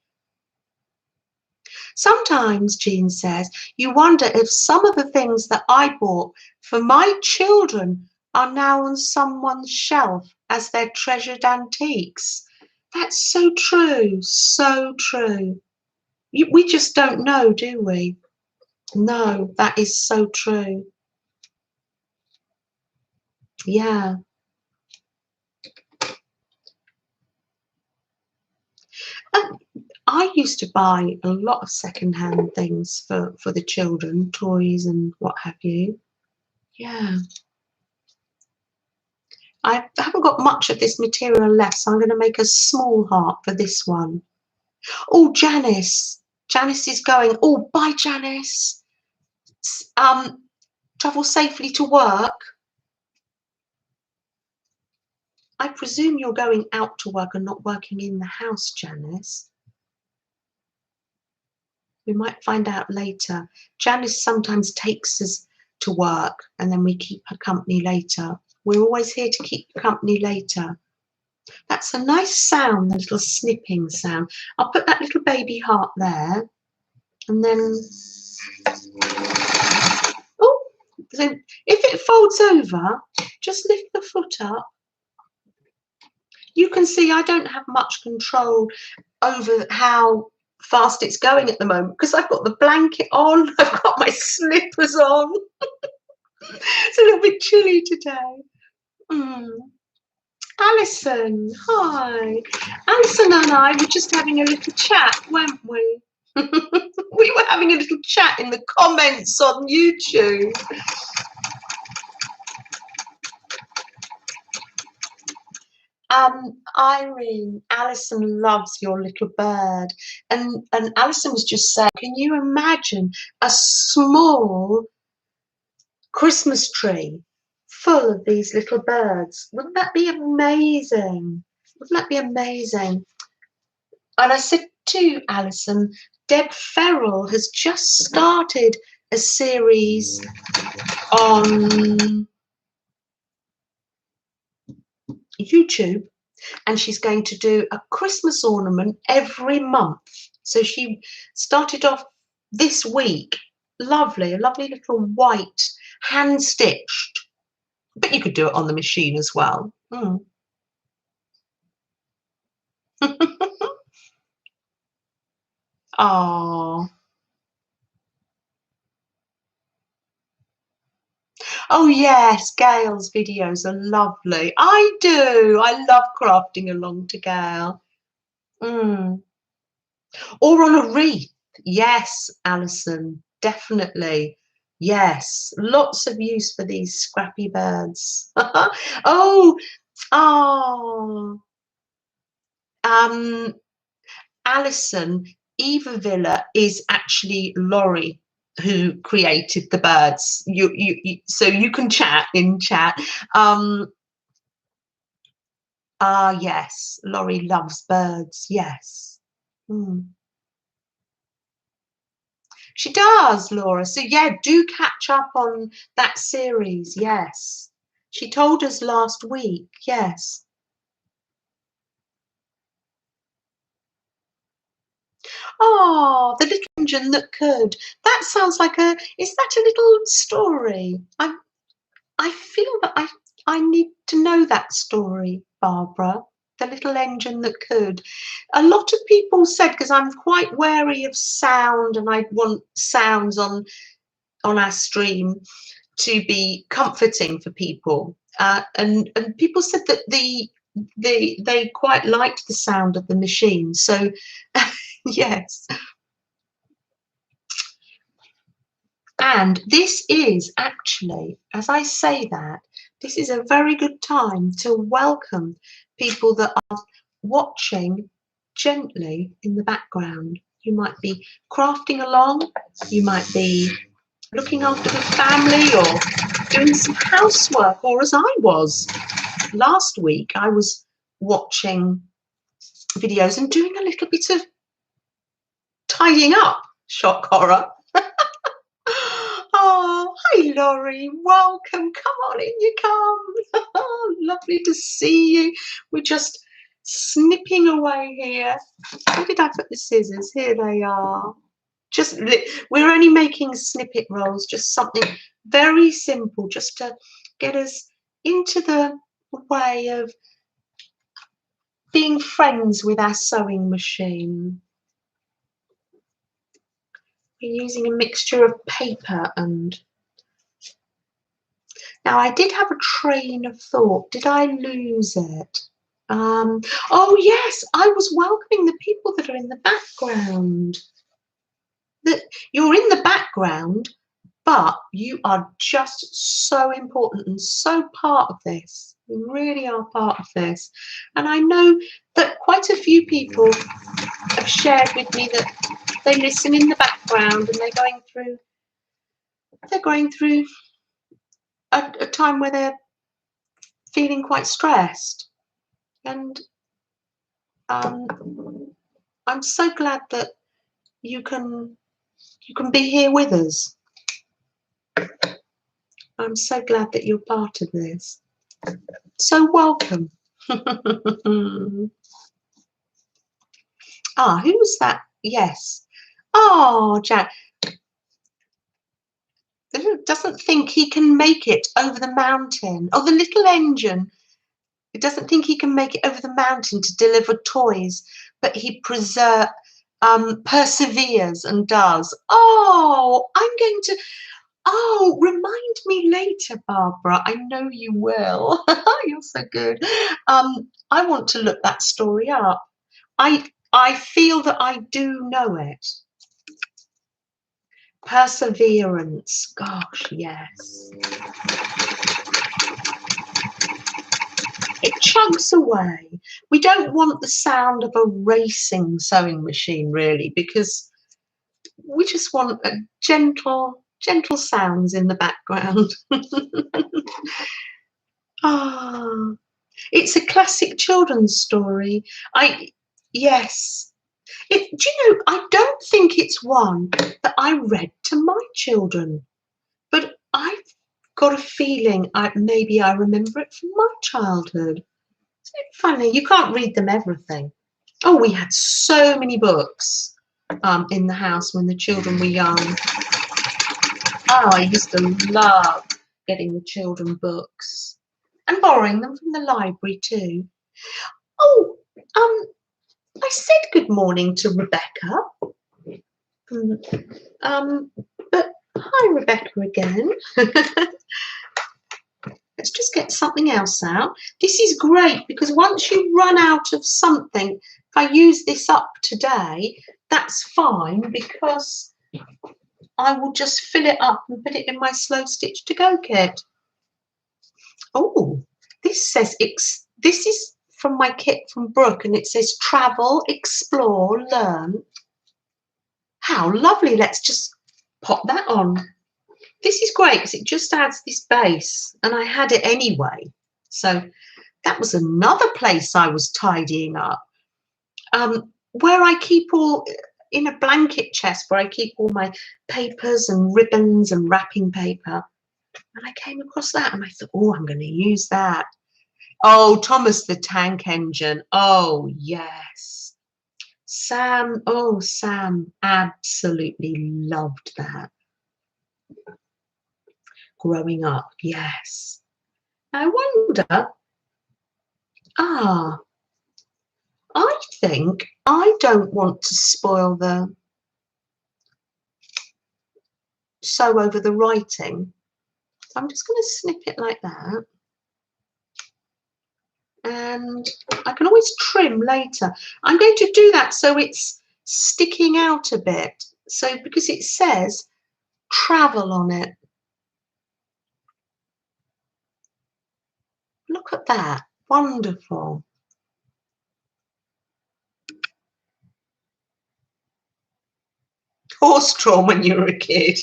Sometimes, Jean says, you wonder if some of the things that I bought for my children are now on someone's shelf as their treasured antiques. That's so true, so true. We just don't know, do we? No, that is so true. Yeah. I used to buy a lot of second-hand things for the children, toys and what have you. Yeah. I haven't got much of this material left, so I'm going to make a small heart for this one. Oh, Janice. Janice is going. Oh, bye, Janice. Travel safely to work. I presume you're going out to work and not working in the house, Janice. We might find out later. Janice sometimes takes us to work and then we keep her company later. We're always here to keep company later. That's a nice sound, the little snipping sound. I'll put that little baby heart there. And then, oh, so if it folds over, just lift the foot up. You can see I don't have much control over how fast it's going at the moment because I've got the blanket on, I've got my slippers on. It's a little bit chilly today. Alison, hi. Alison and I were just having a little chat, weren't we? We were having a little chat in the comments on YouTube. Irene, Alison loves your little bird. And Alison was just saying, can you imagine a small Christmas tree full of these little birds? Wouldn't that be amazing? Wouldn't that be amazing? And I said to Alison, Deb Farrell has just started a series on YouTube, and she's going to do a Christmas ornament every month. So she started off this week. Lovely, a lovely little white hand stitched, but you could do it on the machine as well. Oh. Oh yes, Gail's videos are lovely. I do. I love crafting along to Gail. Or on a wreath. Yes, Alison, definitely. Yes, lots of use for these scrappy birds. Oh, oh. Alison, Eva Villa is actually Laurie who created the birds. So you can chat in chat. Yes, Laurie loves birds. Yes. She does, Laura. So yeah, do catch up on that series. Yes, She told us last week, yes. Oh, the little engine that could. That sounds like is that a little story? I feel that I need to know that story, Barbara. The little engine that could. A lot of people said, because I'm quite wary of sound and I want sounds on our stream to be comforting for people. And people said that they quite liked the sound of the machine. So yes. And this is actually, as I say that, this is a very good time to welcome people that are watching gently in the background. You might be crafting along, you might be looking after the family or doing some housework, or as I was last week, I was watching videos and doing a little bit of tidying up, shock horror. Oh, hi Laurie, welcome. Come on in, you come. Lovely to see you. We're just snipping away here. Where did I put the scissors? Here they are. Just we're only making snippet rolls, just something very simple, just to get us into the way of being friends with our sewing machine. We're using a mixture of paper and... Now, I did have a train of thought. Did I lose it? Oh, yes, I was welcoming the people that are in the background. That you're in the background, but you are just so important and so part of this. You really are part of this. And I know that quite a few people have shared with me that they listen in the background and they're going through a time where they're feeling quite stressed. And I'm so glad that you can be here with us. I'm so glad that you're part of this. So welcome. Ah, who was that? Yes. Oh, Jack. Doesn't think he can make it over the mountain. Oh, the little engine. He doesn't think he can make it over the mountain to deliver toys, but he perseveres and does. Oh, I'm going to... Oh, remind me later, Barbara. I know you will. You're so good. I want to look that story up. I feel that I do know it. Perseverance. Gosh, yes. It chugs away. We don't want the sound of a racing sewing machine, really, because we just want a gentle sounds in the background. Ah, it's a classic children's story. Yes. Do you know, I don't think it's one that I read to my children, but I've got a feeling maybe I remember it from my childhood. Isn't it funny? You can't read them everything. Oh, we had so many books in the house when the children were young. Oh, I used to love getting the children books and borrowing them from the library too. Oh, I said good morning to Rebecca. But hi, Rebecca again. Let's just get something else out. This is great because once you run out of something, if I use this up today, that's fine because I will just fill it up and put it in my slow stitch to go kit. Oh, this says, this is from my kit from Brooke and it says travel, explore, learn. How lovely. Let's just pop that on. This is great because it just adds this base and I had it anyway. So that was another place I was tidying up. Where I keep in a blanket chest where I keep all my papers and ribbons and wrapping paper. And I came across that and I thought, oh, I'm going to use that. Oh, Thomas the Tank Engine. Oh, yes. Sam, oh, Sam absolutely loved that growing up. Yes. I wonder, I think I don't want to spoil the sew over the writing. So I'm just going to snip it like that. And I can always trim later. I'm going to do that so it's sticking out a bit. So because it says travel on it. Look at that. Wonderful. Horse drawn when you were a kid.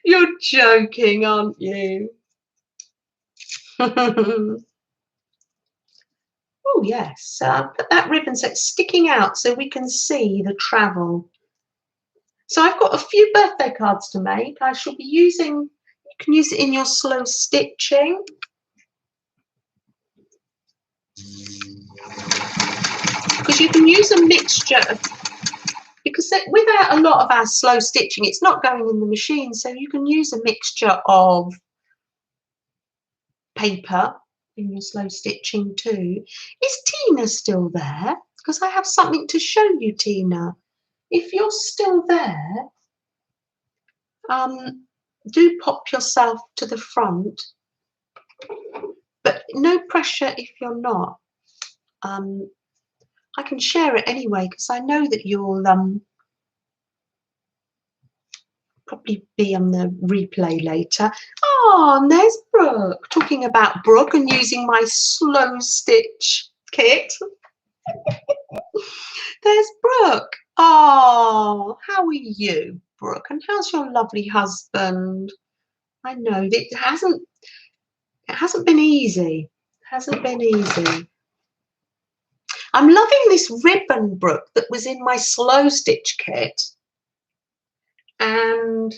You're joking, aren't you? Oh, yes. So I'll put that ribbon so it's sticking out so we can see the travel. So I've got a few birthday cards to make. I shall be using, you can use it in your slow stitching. Because you can use a mixture of, because without a lot of our slow stitching, it's not going in the machine. So you can use a mixture of paper in your slow stitching too. Is Tina still there? Because I have something to show you, Tina. If you're still there, do pop yourself to the front, but no pressure if you're not. I can share it anyway because I know that you'll probably be on the replay later. Oh, and there's Brooke. Talking about Brooke and using my slow stitch kit. There's Brooke. Oh, how are you, Brooke? And how's your lovely husband? I know it hasn't been easy. It hasn't been easy. I'm loving this ribbon, Brooke, that was in my slow stitch kit. And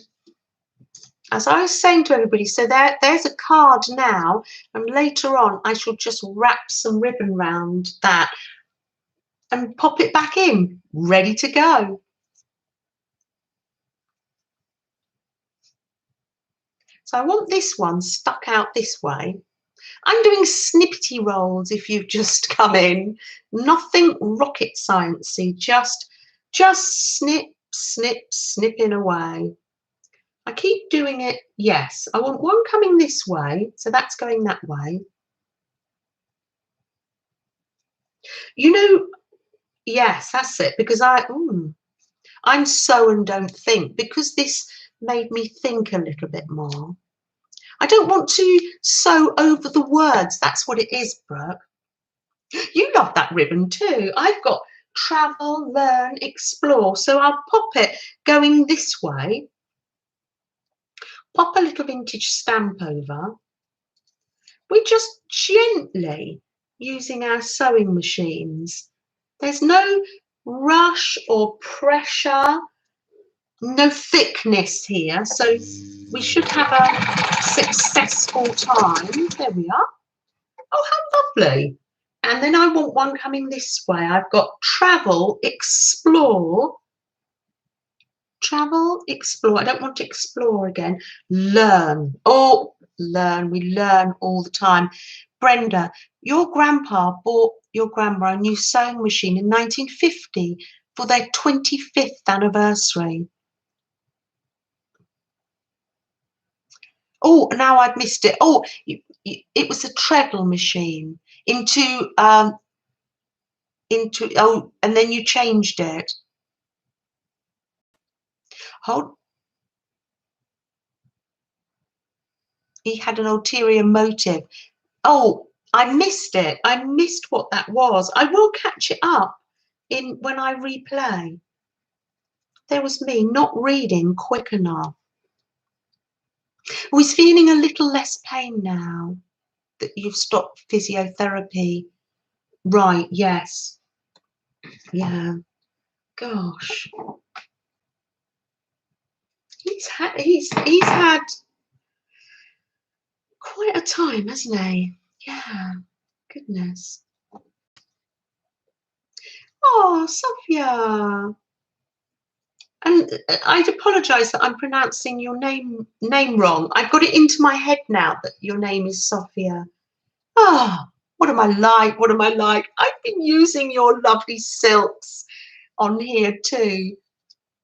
as I was saying to everybody, so there's a card now, and later on I shall just wrap some ribbon round that and pop it back in, ready to go. So I want this one stuck out this way. I'm doing snippety rolls if you've just come in. Nothing rocket sciencey, just snip, snip, snipping away. I keep doing it. Yes, I want one coming this way, so that's going that way. You know, yes, that's it, because I'm sew and don't think, because this made me think a little bit more. I don't want to sew over the words. That's what it is, Brooke. You love that ribbon too. I've got travel, learn, explore. So I'll pop it going this way. Pop a little vintage stamp over. We're just gently using our sewing machines. There's no rush or pressure, no thickness here. So we should have a successful time. There we are. Oh, how lovely. And then I want one coming this way. I've got travel, explore. Travel, explore. I don't want to explore again. Learn. Oh, learn. We learn all the time. Brenda, your grandpa bought your grandma a new sewing machine in 1950 for their 25th anniversary. Oh, now I've missed it. Oh, it was a treadle machine into oh, and then you changed it. Hold. He had an ulterior motive. Oh, I missed it. I missed what that was. I will catch it up when I replay. There was me not reading quick enough. Oh, he's feeling a little less pain now that you've stopped physiotherapy. Right, yes. Yeah. Gosh. He's had Quite a time, hasn't he? Yeah, goodness. Oh, Sophia. And I'd apologise that I'm pronouncing your name wrong. I've got it into my head now that your name is Sophia. Ah, what am I like? What am I like? I've been using your lovely silks on here too.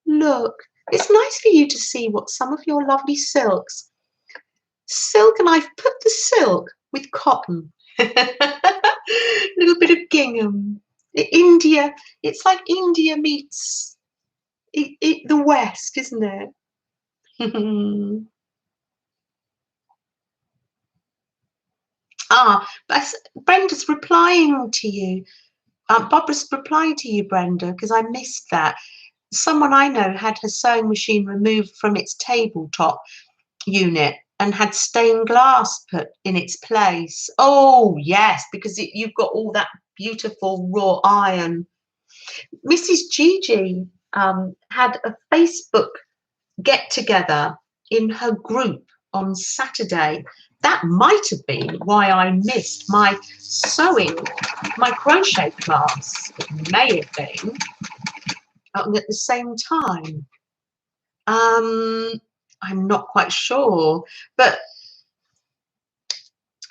Look, it's nice for you to see what some of your lovely silks. Silk, and I've put the silk with cotton. A little bit of gingham. India, it's like India meets the West, isn't it? Ah, Brenda's replying to you. Barbara's replying to you, Brenda, because I missed that. Someone I know had her sewing machine removed from its tabletop unit and had stained glass put in its place. Oh, yes, because you've got all that beautiful raw iron. Mrs. Gigi had a Facebook get together in her group on Saturday. That might have been why I missed my sewing, my crochet class. It may have been at the same time. I'm not quite sure, but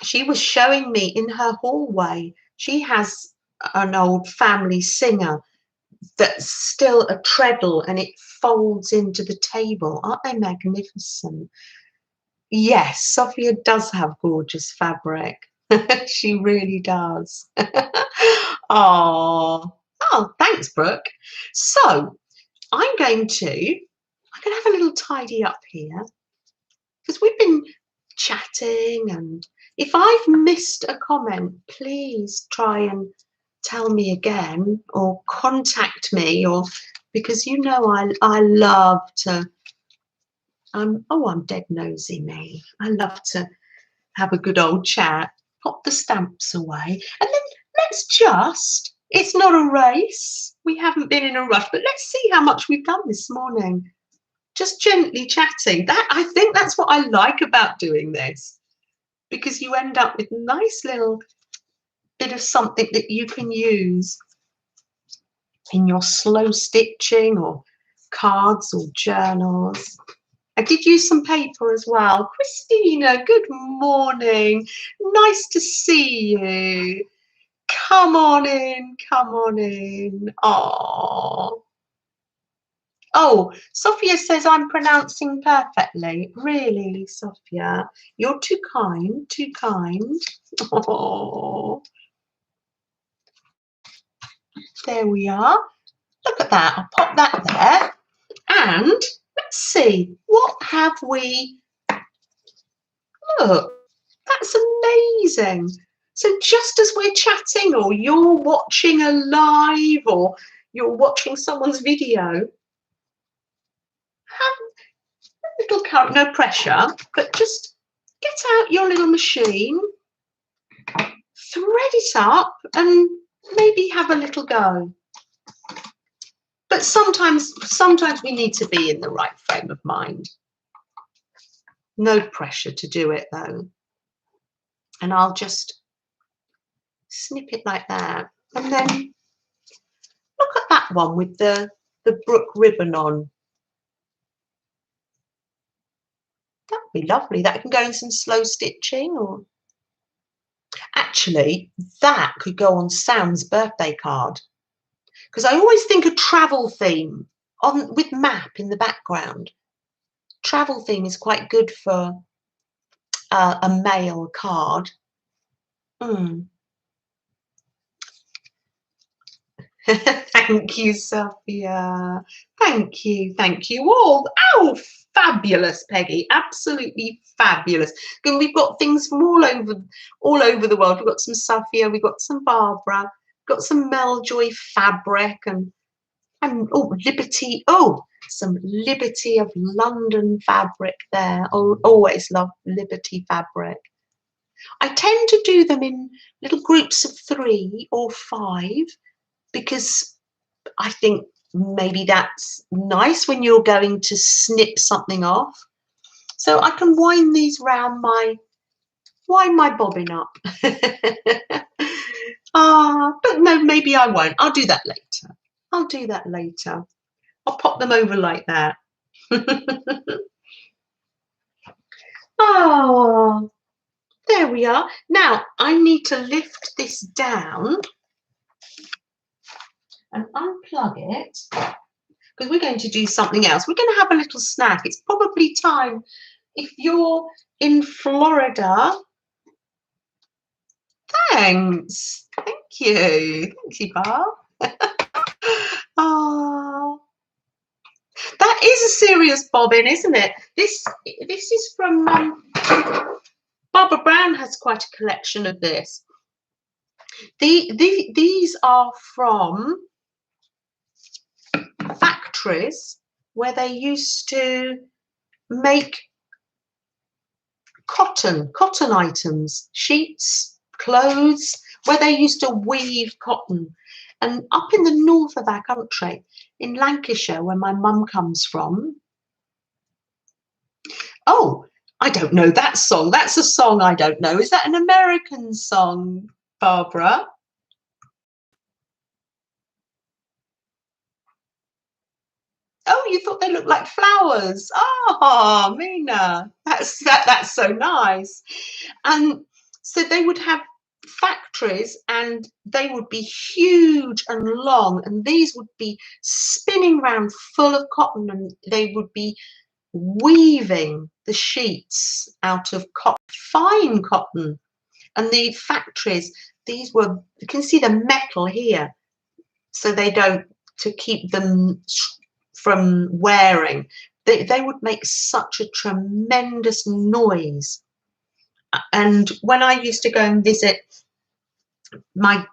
she was showing me in her hallway. She has an old family singer that's still a treadle and it folds into the table. Aren't they magnificent? Yes, Sophia does have gorgeous fabric. She really does. Oh, thanks, Brooke. So I'm going to have a little tidy up here because we've been chatting, and if I've missed a comment, please try and tell me again or contact me, or because you know I love to I'm dead nosy, me. I love to have a good old chat, pop the stamps away, and then it's not a race. We haven't been in a rush, but let's see how much we've done this morning. Just gently chatting. I think that's what I like about doing this, because you end up with a nice little bit of something that you can use in your slow stitching or cards or journals. I did use some paper as well. Christina, good morning. Nice to see you. Come on in, come on in. Oh, Sophia says I'm pronouncing perfectly. Really, Sophia? You're too kind, too kind. Oh, there we are. Look at that. I'll pop that there. And let's see, what have we? Look, that's amazing. So just as we're chatting, or you're watching a live, or you're watching someone's video, have a little count, no pressure, but just get out your little machine, thread it up, and maybe have a little go. But sometimes we need to be in the right frame of mind. No pressure to do it though. And I'll just snip it like that, and then look at that one with the Brooke ribbon on. That would be lovely. That can go in some slow stitching, or actually that could go on Sam's birthday card, because I always think a travel theme on with map in the background. Travel theme is quite good for a mail card. Thank you, Sophia. Thank you all. Oh, fabulous, Peggy. Absolutely fabulous. And we've got things from all over the world. We've got some Sophia, we've got some Barbara, we've got some Meljoy fabric, and Liberty. Oh, some Liberty of London fabric there. Oh, always love Liberty fabric. I tend to do them in little groups of 3 or 5, because I think maybe that's nice when you're going to snip something off. So I can wind these round my Why am I bobbing up? But no, maybe I won't. I'll do that later. I'll do that later. I'll pop them over like that. Oh, there we are. Now I need to lift this down and unplug it because we're going to do something else. We're going to have a little snack. It's probably time. If you're in Florida, thanks. Thank you. Thank you, Bob. Oh, that is a serious bobbin, isn't it? This is from Barbara Brown has quite a collection of this. These are from factories where they used to make cotton items, sheets, clothes, where they used to weave cotton. And up in the north of our country, in Lancashire, where my mum comes from. Oh, I don't know that song. That's a song I don't know. Is that an American song, Barbara? Oh, you thought they looked like flowers. Oh, Mina, that's so nice. And so they would have factories and they would be huge and long, and these would be spinning round full of cotton, and they would be weaving the sheets out of cotton, fine cotton. And the factories, these were, you can see the metal here, so they don't, to keep them from wearing. They would make such a tremendous noise. And when I used to go and visit my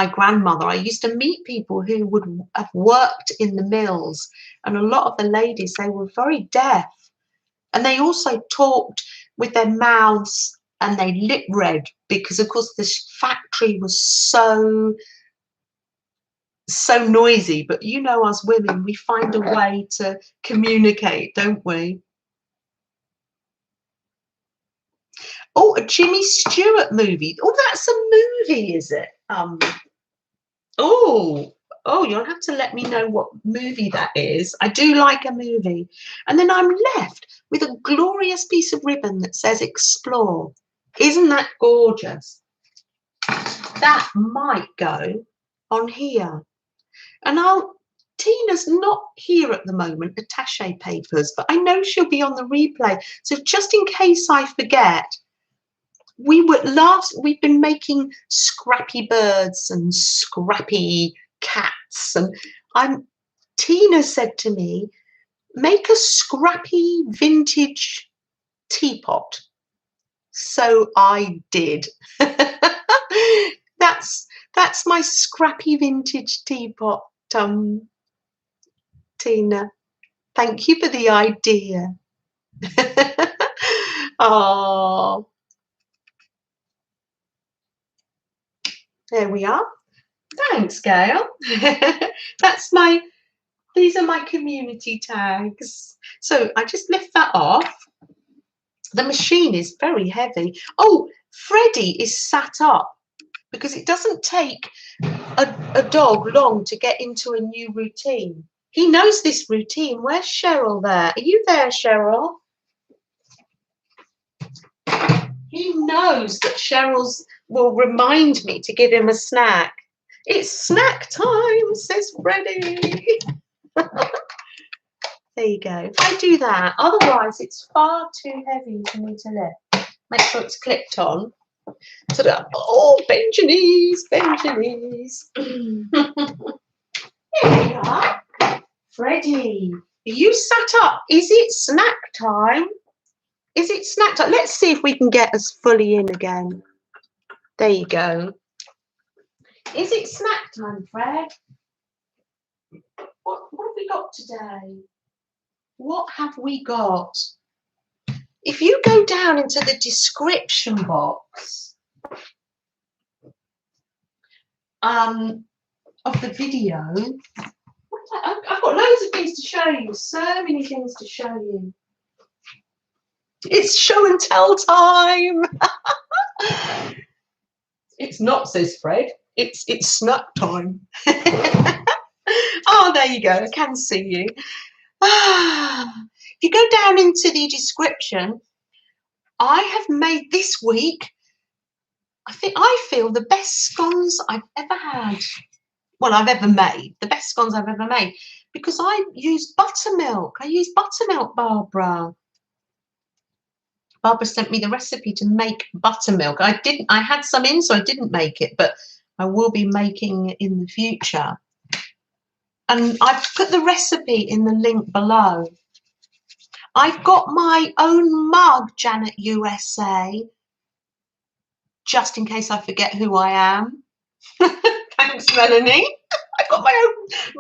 grandmother, I used to meet people who would have worked in the mills, and a lot of the ladies, they were very deaf, and they also talked with their mouths and they lip read, because of course this factory was so noisy. But you know, us women, we find a way to communicate, don't we? Oh, a Jimmy Stewart movie. Oh, that's a movie, is it? Oh, you'll have to let me know what movie that is. I do like a movie. And then I'm left with a glorious piece of ribbon that says explore. Isn't that gorgeous? That might go on here. And Tina's not here at the moment, attaché papers, but I know she'll be on the replay. So just in case I forget, we've been making scrappy birds and scrappy cats, and Tina said to me, make a scrappy vintage teapot. So I did. That's my scrappy vintage teapot, Tina. Thank you for the idea. Oh, there we are. Thanks, Gail. These are my community tags. So I just lift that off. The machine is very heavy. Oh, Freddie is sat up because it doesn't take a dog long to get into a new routine. He knows this routine. Where's Cheryl there? Are you there, Cheryl? He knows that Cheryl's will remind me to give him a snack. It's snack time, says Freddie. There you go. If I do that, otherwise it's far too heavy for me to lift. Make sure it's clipped on. So that, oh, Benjanies. Here we are. Freddie, are you sat up? Is it snack time? Is it snack time? Let's see if we can get us fully in again. There you go. Is it snack time, Fred? What have we got today? What have we got? If you go down into the description box of the video, I've got loads of things to show you, so many things to show you. It's show and tell time. It's not, says Fred. It's snack time. Oh, there you go. I can see you. If you go down into the description, I have made this week, I feel the best scones I've ever had. Well, I've ever made. The best scones I've ever made. Because I used buttermilk. I used buttermilk, Barbara. Barbara sent me the recipe to make buttermilk. I had some in, so I didn't make it, but I will be making it in the future. And I've put the recipe in the link below. I've got my own mug, Janet USA, just in case I forget who I am. Thanks, Melanie. I've got my own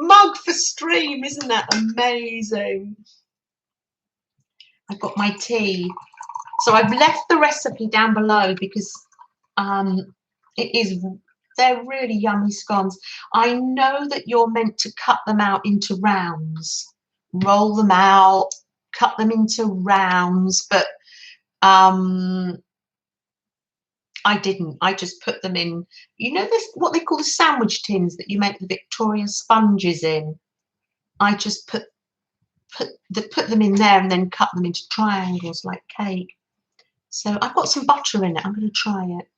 mug for stream. Isn't that amazing? I've got my tea. So I've left the recipe down below because they're really yummy scones. I know that you're meant to cut them out into rounds, roll them out, cut them into rounds, but I didn't. I just put them in, you know, this what they call the sandwich tins that you make the Victoria sponges in. I just put them in there and then cut them into triangles like cake. So I've got some butter in it. I'm going to try it.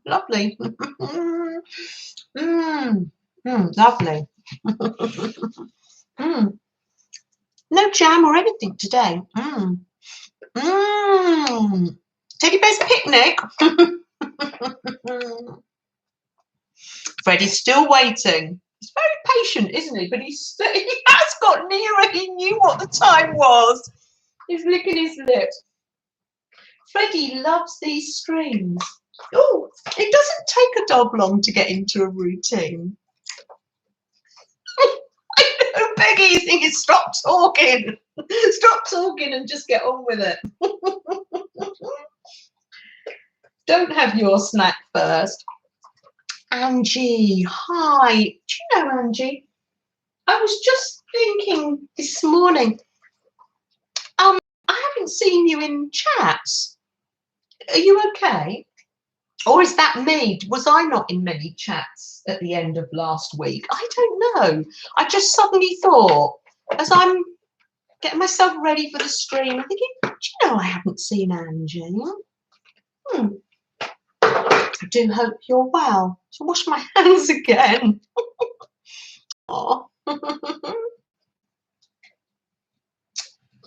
Lovely. Lovely. No jam or anything today. Teddy Bear's picnic. Freddie's still waiting. He's very patient, isn't he? But he has got nearer. He knew what the time was. He's licking his lips. Freddie loves these streams. Oh, it doesn't take a dog long to get into a routine. I know, Peggy, you think it's stop talking. Stop talking and just get on with it. Don't have your snack first. Angie, hi. Do you know, Angie, I was just thinking this morning, I haven't seen you in chats. Are you okay? Or is that me? Was I not in many chats at the end of last week? I don't know. I just suddenly thought, as I'm getting myself ready for the stream, I'm thinking, do you know I haven't seen Angie? I do hope you're well. So wash my hands again. Oh.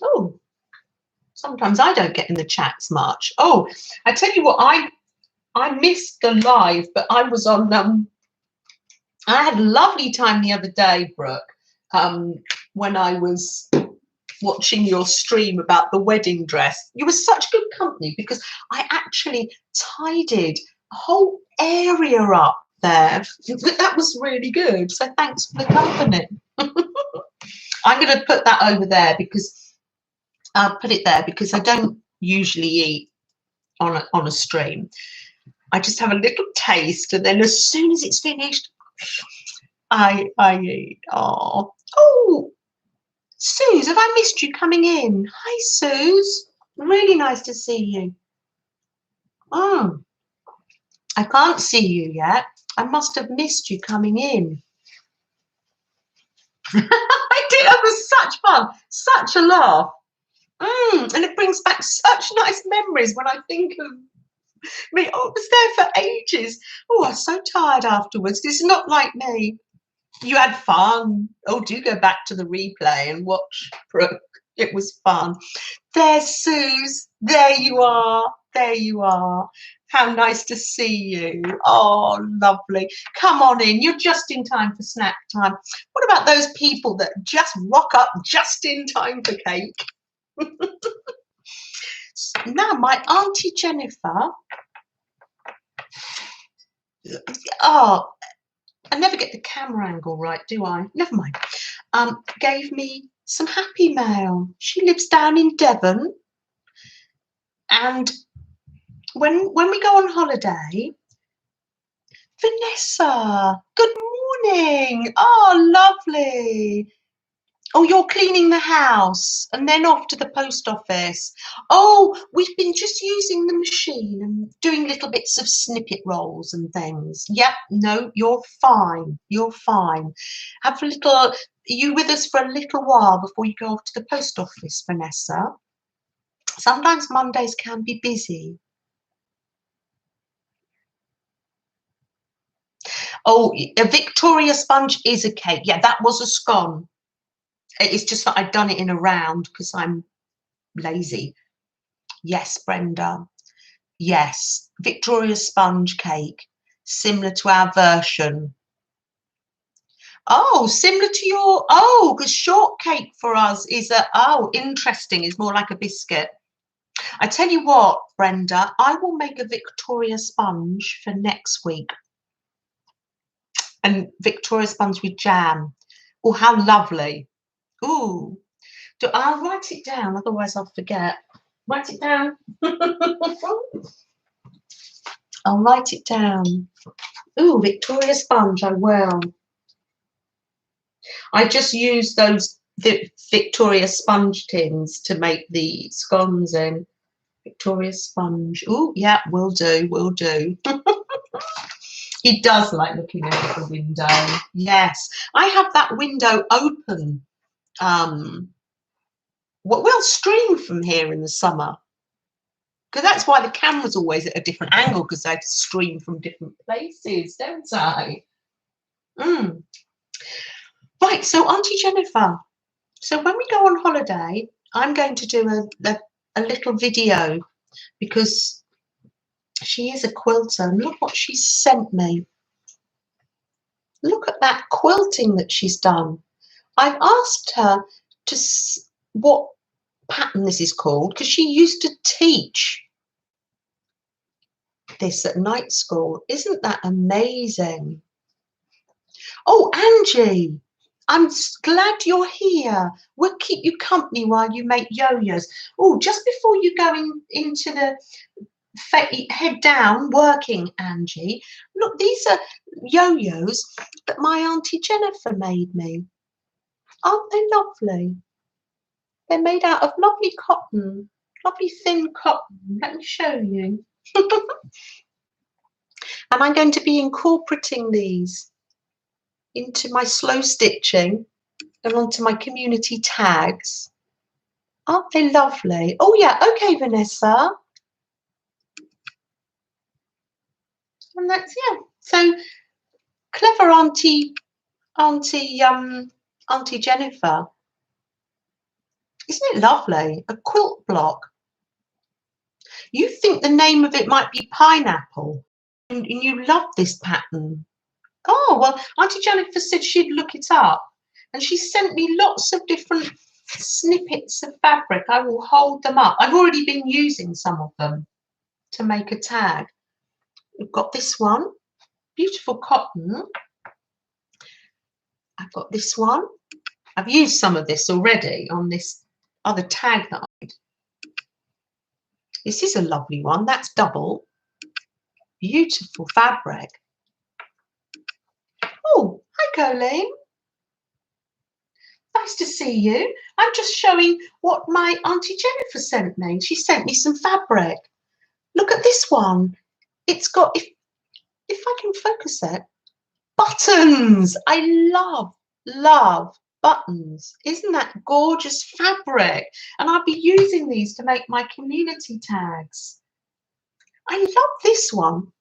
Oh, sometimes I don't get in the chats much. Oh, I tell you what, I missed the live, but I was on I had a lovely time the other day, Brooke, when I was watching your stream about the wedding dress. You were such good company because I actually tidied a whole area up there. That was really good. So thanks for the company. I'm going to put that over there because I'll put it there because I don't usually eat on a stream. I just have a little taste, and then as soon as it's finished, I eat. Oh, Suze, have I missed you coming in? Hi, Suze. Really nice to see you. Oh, I can't see you yet. I must have missed you coming in. I did. It was such fun, such a laugh. And it brings back such nice memories when I think of me. Oh, it was there for ages. Oh, I was so tired afterwards. It's not like me. You had fun. Oh, do go back to the replay and watch Brooke. It was fun. There's Suze. There you are. There you are. How nice to see you. Oh, lovely. Come on in. You're just in time for snack time. What about those people that just rock up just in time for cake? Now, my Auntie Jennifer. Oh, I never get the camera angle right, do I? Never mind. Gave me some happy mail. She lives down in Devon. And when we go on holiday, Vanessa, good morning. Oh, lovely. Oh, you're cleaning the house and then off to the post office. Oh, we've been just using the machine and doing little bits of snippet rolls and things. Yep, no, you're fine. You're fine. Have a little, are you with us for a little while before you go off to the post office, Vanessa? Sometimes Mondays can be busy. Oh, a Victoria sponge is a cake. Yeah, that was a scone. It's just that I'd done it in a round because I'm lazy. Yes, Brenda. Yes, Victoria sponge cake, similar to our version. Oh, similar to your, oh, because shortcake for us is a, oh, interesting, it's more like a biscuit. I tell you what, Brenda, I will make a Victoria sponge for next week. And Victoria sponge with jam. Oh, how lovely. Ooh, I'll write it down, otherwise I'll forget. Write it down. I'll write it down. Ooh, Victoria sponge, I will. I just use the Victoria sponge tins to make the scones in. Victoria sponge. Oh, yeah, will do, will do. He does like looking out of the window. Yes, I have that window open. We'll stream from here in the summer. Because that's why the camera's always at a different angle, because I stream from different places, don't I? Mm. Right, so Auntie Jennifer, so when we go on holiday, I'm going to do a little video because she is a quilter. And look what she's sent me. Look at that quilting that she's done. I've asked her to what pattern this is called because she used to teach this at night school. Isn't that amazing? Oh, Angie, I'm glad you're here. We'll keep you company while you make yo-yos. Oh, just before you go into the head down working, Angie, look, these are yo-yos that my Auntie Jennifer made me. Aren't they lovely? They're made out of lovely cotton, lovely thin cotton. Let me show you. And I'm going to be incorporating these into my slow stitching and onto my community tags. Aren't they lovely? Oh yeah, okay, Vanessa. And that's, yeah. So clever Auntie Jennifer. Isn't it lovely? A quilt block. You think the name of it might be pineapple, and you love this pattern. Oh, well, Auntie Jennifer said she'd look it up, and she sent me lots of different snippets of fabric. I will hold them up. I've already been using some of them to make a tag. We've got this one, beautiful cotton. I've got this one. I've used some of this already on this other tag that I made. This is a lovely one. That's double. Beautiful fabric. Oh, hi, Colleen. Nice to see you. I'm just showing what my Auntie Jennifer sent me. She sent me some fabric. Look at this one. It's got, if I can focus it, buttons. I love buttons. Isn't that gorgeous fabric? And I'll be using these to make my community tags. I love this one.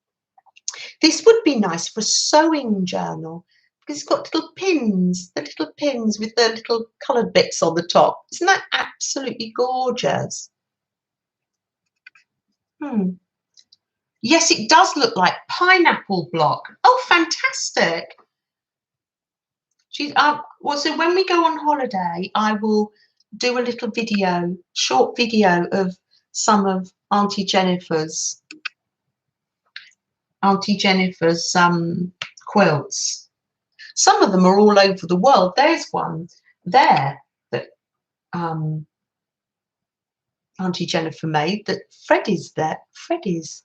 This would be nice for a sewing journal because it's got little pins, the little pins with the little coloured bits on the top. Isn't that absolutely gorgeous? Yes, it does look like pineapple block. Oh, fantastic. Well, so when we go on holiday, I will do a little video, short video of some of Auntie Jennifer's quilts. Some of them are all over the world. There's one there that Auntie Jennifer made that Freddie's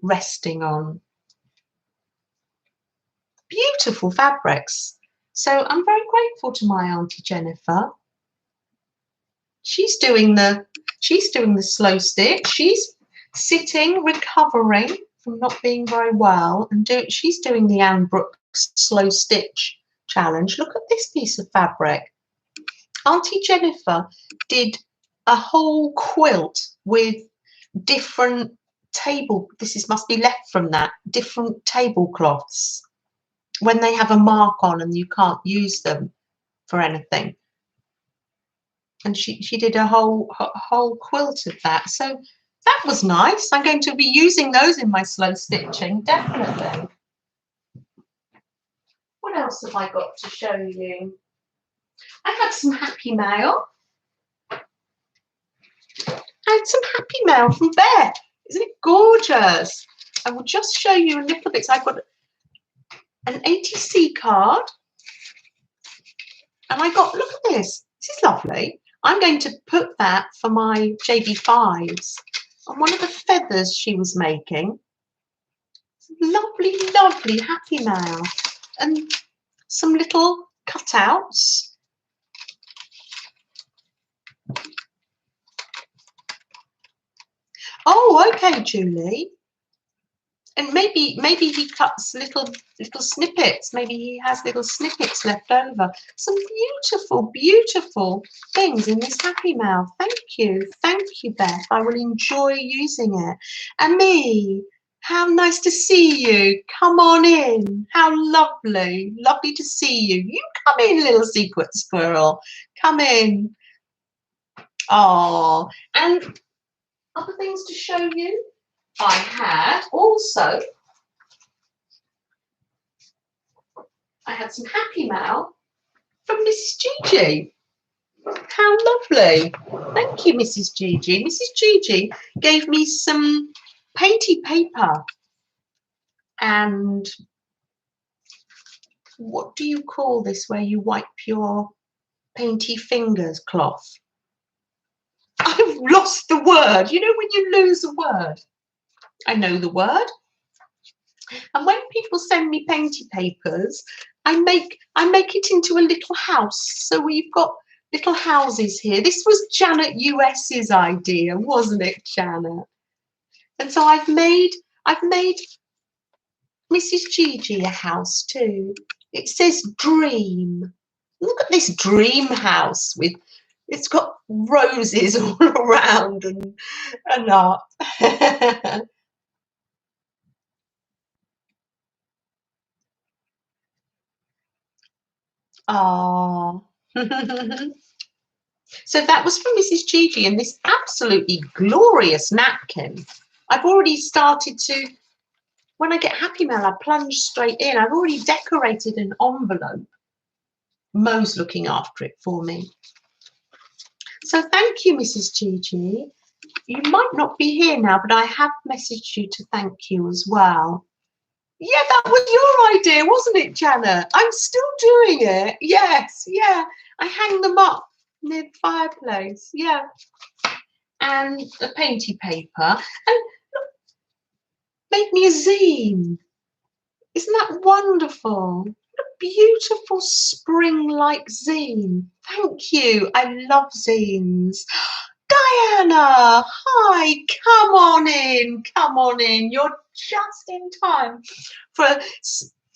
resting on. Beautiful fabrics. So I'm very grateful to my Auntie Jennifer. She's doing the slow stitch. She's sitting, recovering from not being very well, and she's doing the Anne Brooks slow stitch challenge. Look at this piece of fabric. Auntie Jennifer did a whole quilt with different must be left from that, different tablecloths when they have a mark on and you can't use them for anything. And she did a whole quilt of that. So that was nice. I'm going to be using those in my slow stitching, definitely. What else have I got to show you? I had some happy mail. I had some happy mail from Beth. Isn't it gorgeous? I will just show you a little bit. So I've got an ATC card. And I got, look at this. This is lovely. I'm going to put that for my JB5s on one of the feathers she was making. Lovely, lovely happy mail. And some little cutouts. Oh, okay, Julie. And maybe he cuts little snippets. Maybe he has little snippets left over. Some beautiful, beautiful things in this happy mail. Thank you, Beth. I will enjoy using it. And me, how nice to see you. Come on in. How lovely, lovely to see you. You come in, little secret squirrel. Come in. Oh, and other things to show you. I had also, I had some happy mail from Mrs. Gigi. How lovely. Thank you, Mrs. Gigi. Mrs. Gigi gave me some painty paper and what do you call this where you wipe your painty fingers cloth? I've lost the word. You know when you lose a word? I know the word. And when people send me painty papers, I make it into a little house. So we've got little houses here. This was Janet US's idea, wasn't it, Janet? And so I've made Mrs. Gigi a house too. It says dream. Look at this dream house with it's got roses all around and art. Oh. So that was from Mrs. Gigi and this absolutely glorious napkin. I've already started to, when I get happy mail, I plunge straight in. I've already decorated an envelope. Mo's looking after it for me. So thank you, Mrs. Gigi. You might not be here now, but I have messaged you to thank you as well. Yeah, that was your idea, wasn't it, Janet? I'm still doing it. Yes, yeah. I hang them up near the fireplace. Yeah. And a painty paper. And look, made me a zine. Isn't that wonderful? A beautiful spring-like zine. Thank you. I love zines. Diana, hi, come on in, come on in. You're just in time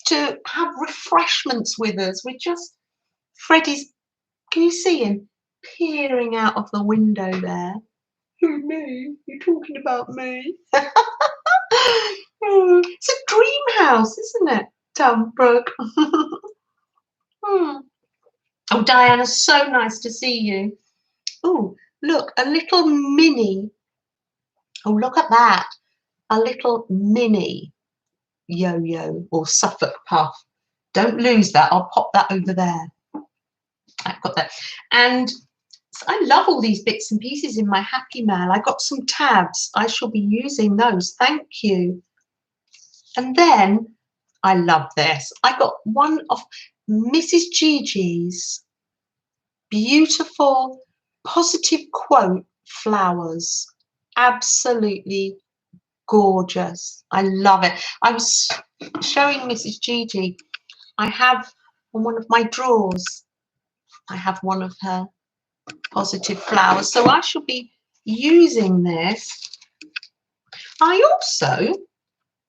to have refreshments with us. We're just, Freddie's, can you see him peering out of the window there? Who, me? You're talking about me? It's a dream house, isn't it, Brooke? Oh, Diana, so nice to see you. Oh, look, a little mini. Oh, look at that. A little mini yo-yo or Suffolk puff. Don't lose that. I'll pop that over there. I've got that. And I love all these bits and pieces in my happy mail. I got some tabs. I shall be using those. Thank you. And then I love this. I got one of Mrs. Gigi's beautiful positive quote flowers. Absolutely gorgeous. I love it. I was showing Mrs. Gigi. I have on one of my drawers. I have one of her positive flowers, so I shall be using this. I also,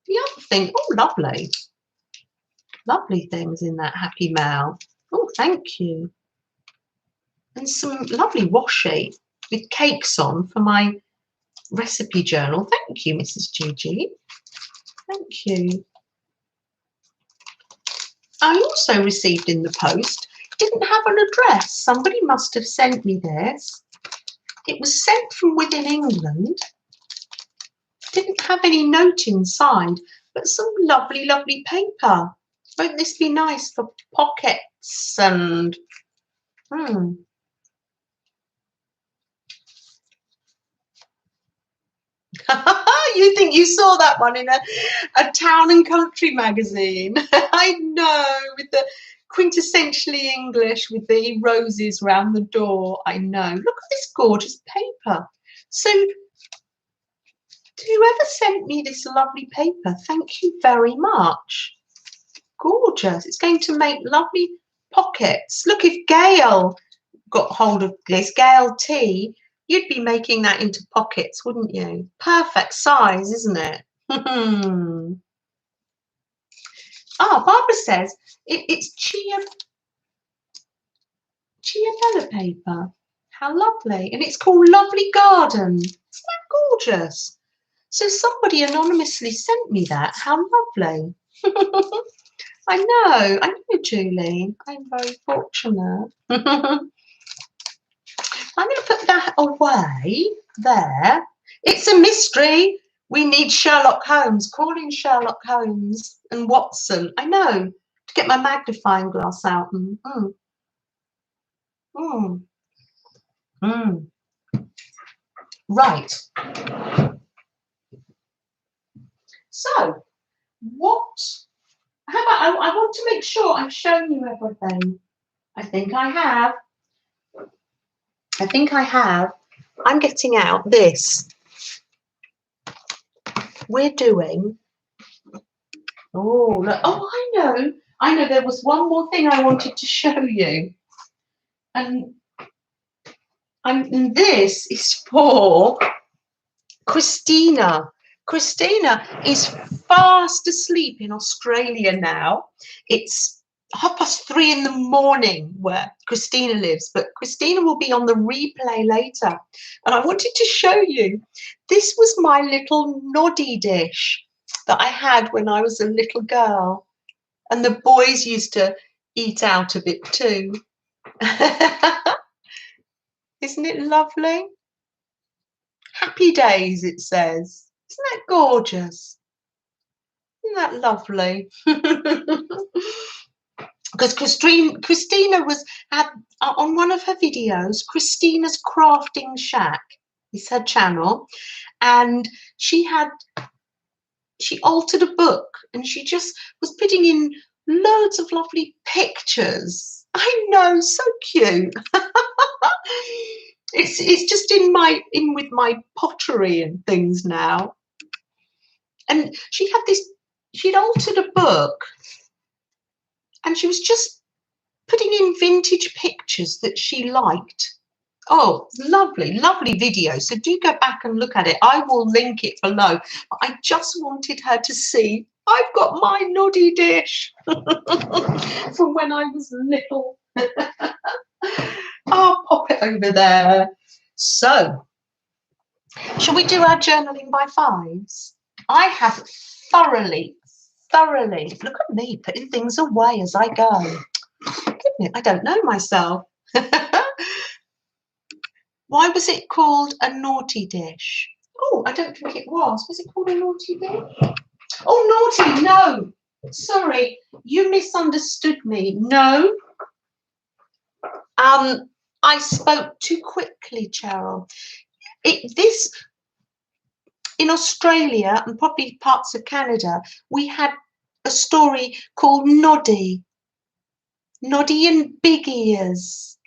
the other thing, oh lovely, lovely things in that Happy Mail. Oh, thank you. And some lovely washi with cakes on for my recipe journal. Thank you, Mrs. Gigi. Thank you. I also received in the post, didn't have an address. Somebody must have sent me this. It was sent from within England. Didn't have any note inside, but some lovely, lovely paper. Won't this be nice for pockets and... You think you saw that one in a town and country magazine? I know, with the quintessentially English with the roses round the door. I know. Look at this gorgeous paper. So whoever sent me this lovely paper, thank you very much. Gorgeous. It's going to make lovely pockets. Look, if Gail got hold of this, Gail T, you'd be making that into pockets, wouldn't you? Perfect size, isn't it? Barbara says it's Chiabella paper. How lovely. And it's called Lovely Garden. Isn't that gorgeous? So somebody anonymously sent me that. How lovely. I know, Julie. I'm very fortunate. I'm going to put that away there. It's a mystery. We need Sherlock Holmes. Call in Sherlock Holmes and Watson. I know. To get my magnifying glass out. Right. So, how about, I want to make sure I've shown you everything. I think I have. I'm getting out this. We're doing, look, I know there was one more thing I wanted to show you. And this is for Christina. Christina is fast asleep in Australia now. It's 3:30 in the morning where Christina lives, but Christina will be on the replay later. And I wanted to show you, this was my little noddy dish that I had when I was a little girl. And the boys used to eat out of it too. Isn't it lovely? Happy days, it says. Isn't that gorgeous? Isn't that lovely? Because Christina had on one of her videos, Christina's Crafting Shack is her channel, and she altered a book and she just was putting in loads of lovely pictures. I know, so cute. It's just in with my pottery and things now. And she'd altered a book and she was just putting in vintage pictures that she liked. Oh, lovely, lovely video. So do go back and look at it. I will link it below. But I just wanted her to see I've got my noddy dish from when I was little. I'll pop it over there. So, shall we do our journaling by fives? I have thoroughly, look at me putting things away as I go. Goodness, I don't know myself. Why was it called a naughty dish? Oh, I don't think it was. Was it called a naughty dish? Oh, naughty, no. Sorry, you misunderstood me. No. I spoke too quickly, Cheryl. This, in Australia and probably parts of Canada, we had a story called Noddy. Noddy and Big Ears.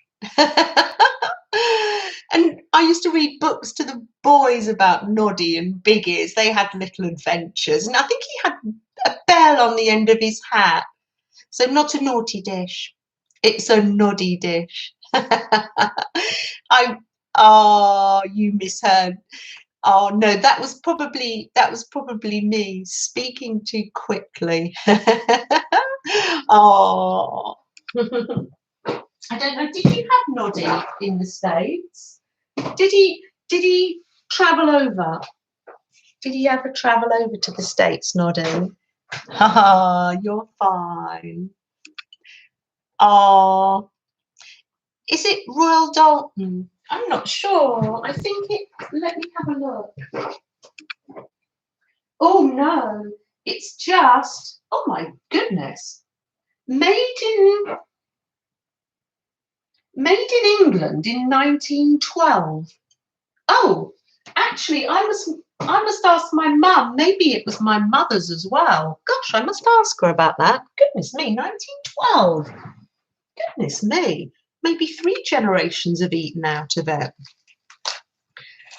And I used to read books to the boys about Noddy and Big Ears. They had little adventures. And I think he had a bell on the end of his hat. So not a naughty dish. It's a noddy dish. Oh, you misheard. Oh no, that was probably me speaking too quickly. Oh. I don't know, did you have Noddy in the States? Did he travel over? Did he ever travel over to the States, Noddy? Haha, you're fine. Oh, is it Royal Dalton? I'm not sure. I think it, let me have a look. Oh no, it's just, oh my goodness. Made in England in 1912. Oh, actually, I must ask my mum. Maybe it was my mother's as well. Gosh, I must ask her about that. Goodness me, 1912. Goodness me. Maybe 3 generations have eaten out of it.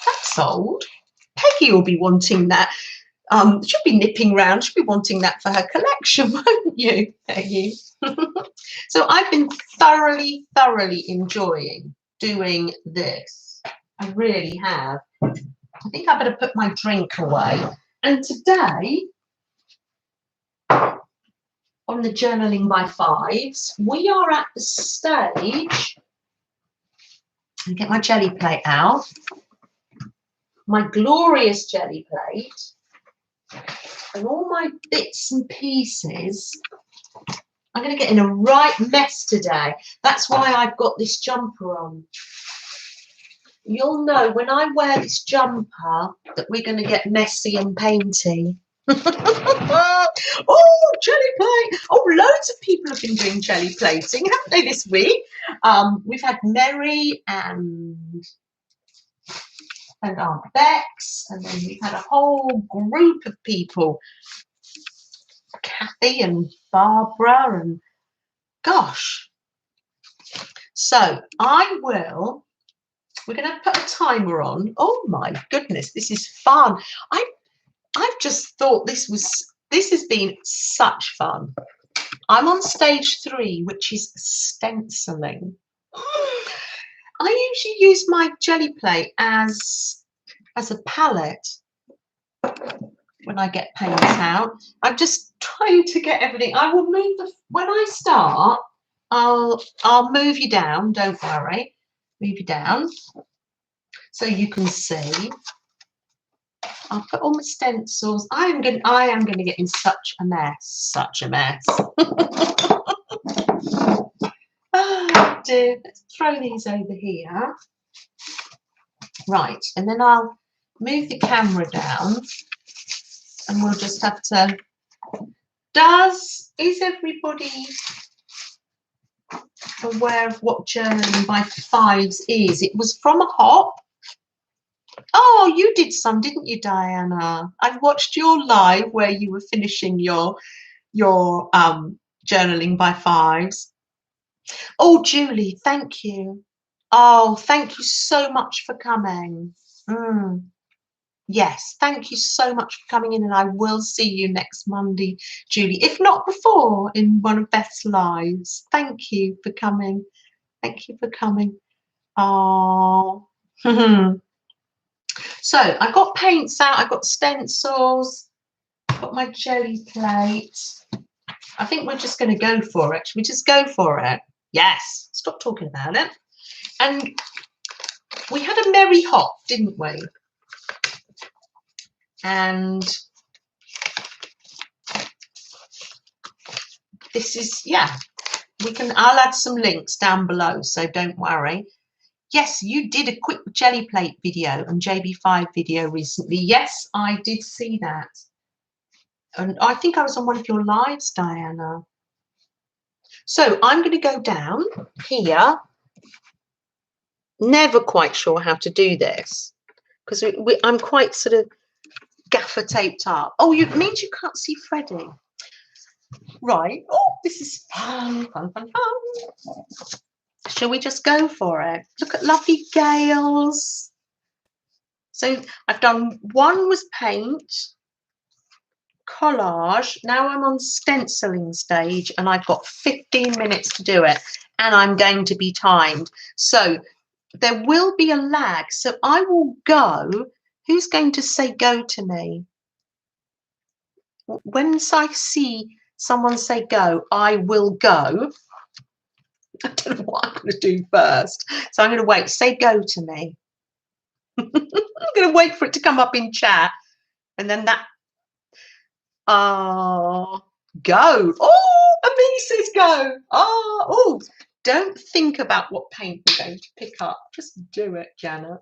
That's old. Peggy will be wanting that. She'll be nipping round. She'll be wanting that for her collection, won't you, Peggy? So I've been thoroughly enjoying doing this. I really have. I think I better put my drink away. And today, on the Journaling by Fives, we are at the stage. I'll get my jelly plate out. My glorious jelly plate. And all my bits and pieces. I'm going to get in a right mess today. That's why I've got this jumper on. You'll know when I wear this jumper that we're going to get messy and painty. Oh, jelly plate. Oh, loads of people have been doing jelly plating, haven't they, this week? We've had Mary and Aunt Bex, and then we've had a whole group of people. Kathy and Barbara and gosh. So we're going to put a timer on. Oh my goodness, this is fun. I've just thought this has been such fun. I'm on stage 3, which is stenciling. I usually use my jelly plate as a palette when I get paints out. I'm just trying to get everything. I will move when I start, I'll move you down, don't worry. Move you down so you can see. I'll put all my stencils. I am going to get in such a mess. Oh dear. Let's throw these over here. Right, and then I'll move the camera down and we'll just have to. Is everybody aware of what Journaling by Fives is? It was from a hop. Oh, you did some, didn't you, Diana? I watched your live where you were finishing your Journaling by Fives. Oh, Julie, thank you. Oh, thank you so much for coming. Yes, thank you so much for coming in, and I will see you next Monday, Julie, if not before, in one of Beth's lives. Thank you for coming. Thank you for coming. Oh. So I've got paints out, I've got stencils, I've got my jelly plate. I think we're just going to go for it. Should we just go for it? Yes. Stop talking about it. And we had a merry hop, didn't we? And this is, yeah, I'll add some links down below, so don't worry. Yes, you did a quick jelly plate video and JB5 video recently. Yes, I did see that. And I think I was on one of your lives, Diana. So I'm going to go down here. Never quite sure how to do this because I'm quite sort of gaffer taped up. Oh, it means you can't see Freddie. Right. Oh, this is fun. Shall we just go for it? Look at lovely gales. So I've done one was paint, collage. Now I'm on stenciling stage and I've got 15 minutes to do it and I'm going to be timed. So there will be a lag. So I will go. Who's going to say go to me? Once I see someone say go, I will go. I don't know what I'm going to do first. So I'm going to wait. Say go to me. I'm going to wait for it to come up in chat. And then that. Oh, go. Oh, Ami says go. Oh, don't think about what paint you're going to pick up. Just do it, Janet.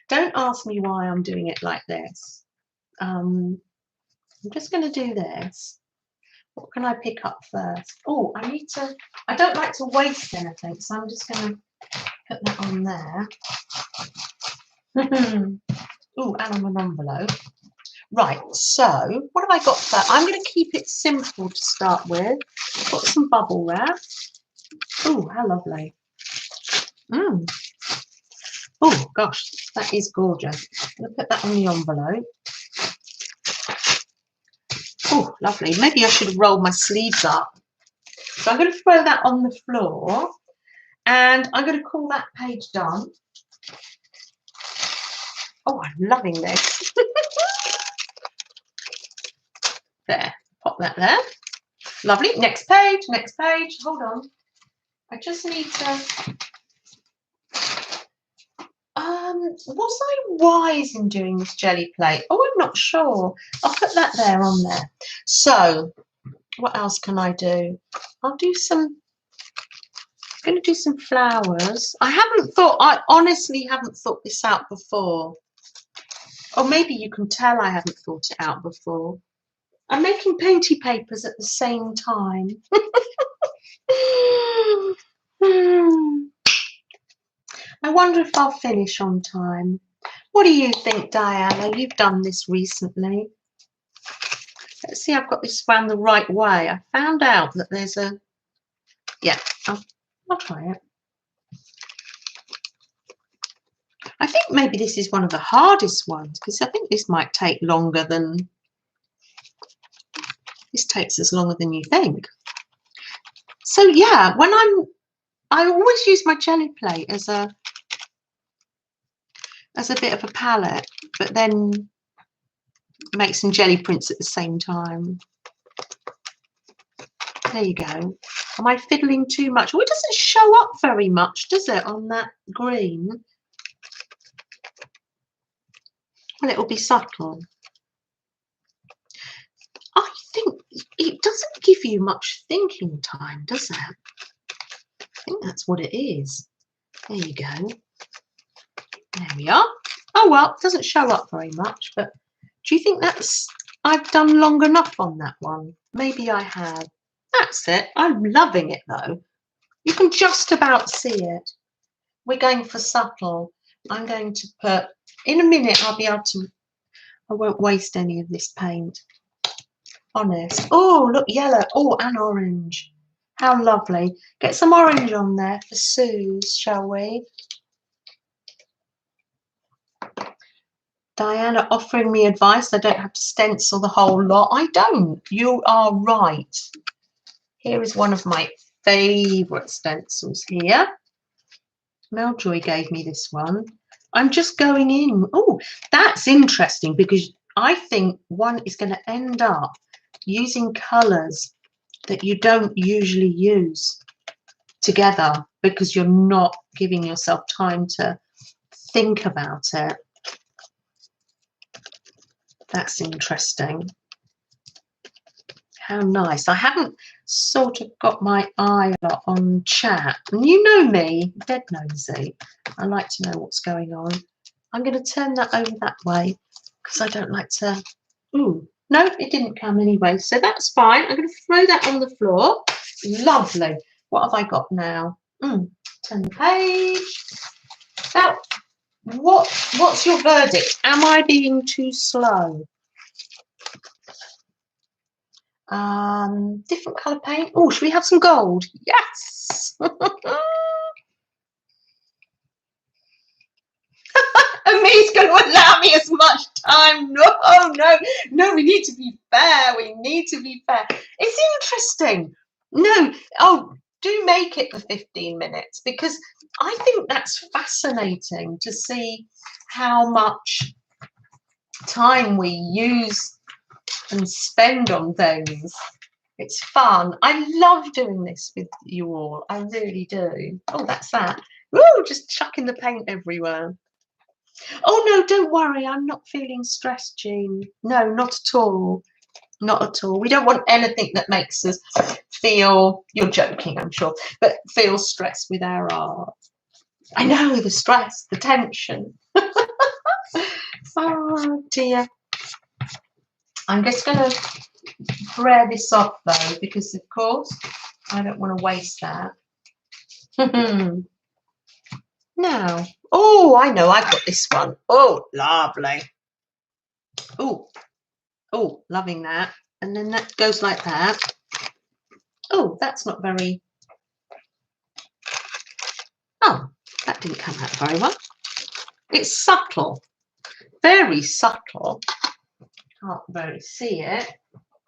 Don't ask me why I'm doing it like this. I'm just going to do this. What can I pick up first? Oh, I don't like to waste anything, so I'm just going to put that on there. Oh, and on an envelope. Right, so what have I got for? I'm going to keep it simple to start with. I've got some bubble wrap. Oh, how lovely. Oh, gosh, that is gorgeous. I'm going to put that on the envelope. Oh, lovely. Maybe I should roll my sleeves up. So I'm going to throw that on the floor and I'm going to call that page done. Oh, I'm loving this. There, pop that there. Lovely. Next page, next page. Hold on. I just need to... was I wise in doing this jelly plate? Oh, I'm not sure. I'll put that there on there. So, what else can I do? I'll do some... I'm going to do some flowers. I honestly haven't thought this out before. Or maybe you can tell I haven't thought it out before. I'm making painty papers at the same time. I wonder if I'll finish on time. What do you think, Diana? You've done this recently. Let's see, I've got this round the right way. I found out that there's a... Yeah, I'll try it. I think maybe this is one of the hardest ones because I think this might take longer than... This takes us longer than you think. So yeah, when I always use my jelly plate as a bit of a palette, but then make some jelly prints at the same time. There you go. Am I fiddling too much? Oh, it doesn't show up very much, does it, on that green? Well, it will be subtle. I think it doesn't give you much thinking time, does it? I think that's what it is. There you go. There we are. Oh, well, it doesn't show up very much, but do you think I've done long enough on that one? Maybe I have. That's it. I'm loving it, though. You can just about see it. We're going for subtle. I'm going to put... In a minute, I'll be able to... I won't waste any of this paint. Honest. Oh, look, yellow. Oh, and orange. How lovely. Get some orange on there for Sue's, shall we? Diana offering me advice. I don't have to stencil the whole lot. I don't. You are right. Here is one of my favourite stencils here. Meljoy gave me this one. I'm just going in. Oh, that's interesting because I think one is going to end up using colours that you don't usually use together because you're not giving yourself time to think about it. That's interesting. How nice. I haven't sort of got my eye a lot on chat. And you know me, dead nosy. I like to know what's going on. I'm going to turn that over that way because I don't like to... Ooh, no, it didn't come anyway. So that's fine. I'm going to throw that on the floor. Lovely. What have I got now? Turn the page. Now, what's your verdict? Am I being too slow? Different colour paint. Oh, should we have some gold? Yes. Ami's going to allow me a this much time. No, no, no, we need to be fair. We need to be fair. It's interesting. No, oh, do make it the 15 minutes, because I think that's fascinating to see how much time we use and spend on things. It's fun. I love doing this with you all. I really do. Oh, that's that. Ooh, just chucking the paint everywhere. Oh no, don't worry. I'm not feeling stressed, Jean. No, not at all. Not at all. We don't want anything that makes us feel, you're joking, I'm sure, but feel stressed with our art. I know, the stress, the tension. Oh dear. I'm just going to square this off though, because of course I don't want to waste that. Now, oh, I know, I've got this one. Oh, lovely. Oh, oh, loving that. And then that goes like that. Oh, that's not very, oh, that didn't come out very well. It's subtle, very subtle. Can't very see it.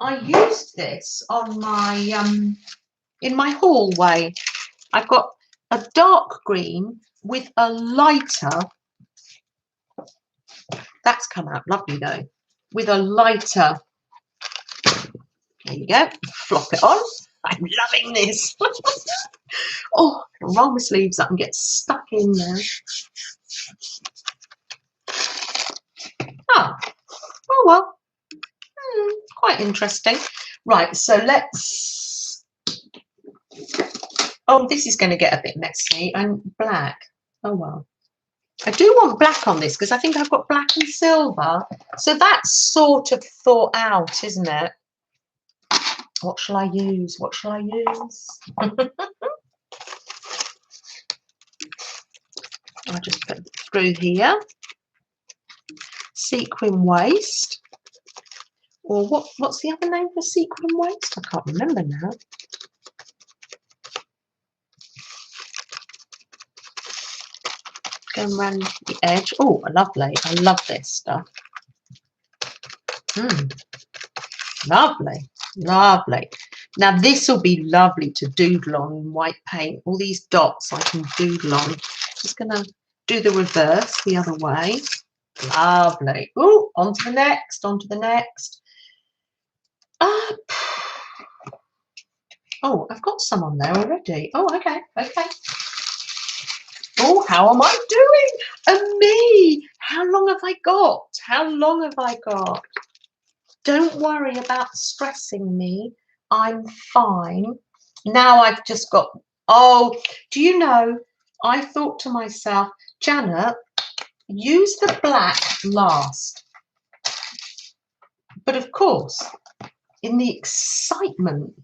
I used this on my in my hallway. I've got a dark green with a lighter. That's come out lovely though. With a lighter. There you go. Flop it on. I'm loving this. Oh, roll my sleeves up and get stuck in there. Oh, oh well. Quite interesting. Right, so let's. Oh, this is going to get a bit messy. And black. Oh well. I do want black on this because I think I've got black and silver. So that's sort of thought out, isn't it? What shall I use? What shall I use? I'll just put it through here. Sequin waist. Or what's the other name for sequin waist? I can't remember now. Going around the edge. Oh, lovely. I love this stuff. Lovely. Lovely. Now this will be lovely to doodle on in white paint. All these dots I can doodle on. Just going to do the reverse the other way. Lovely. Oh, on to the next, on to the next. Oh, I've got some on there already. Oh, okay, okay. Oh, how am I doing? And me, how long have I got? How long have I got? Don't worry about stressing me. I'm fine. Now I've just got, oh, do you know, I thought to myself, Janet, use the black last. But of course, in the excitement,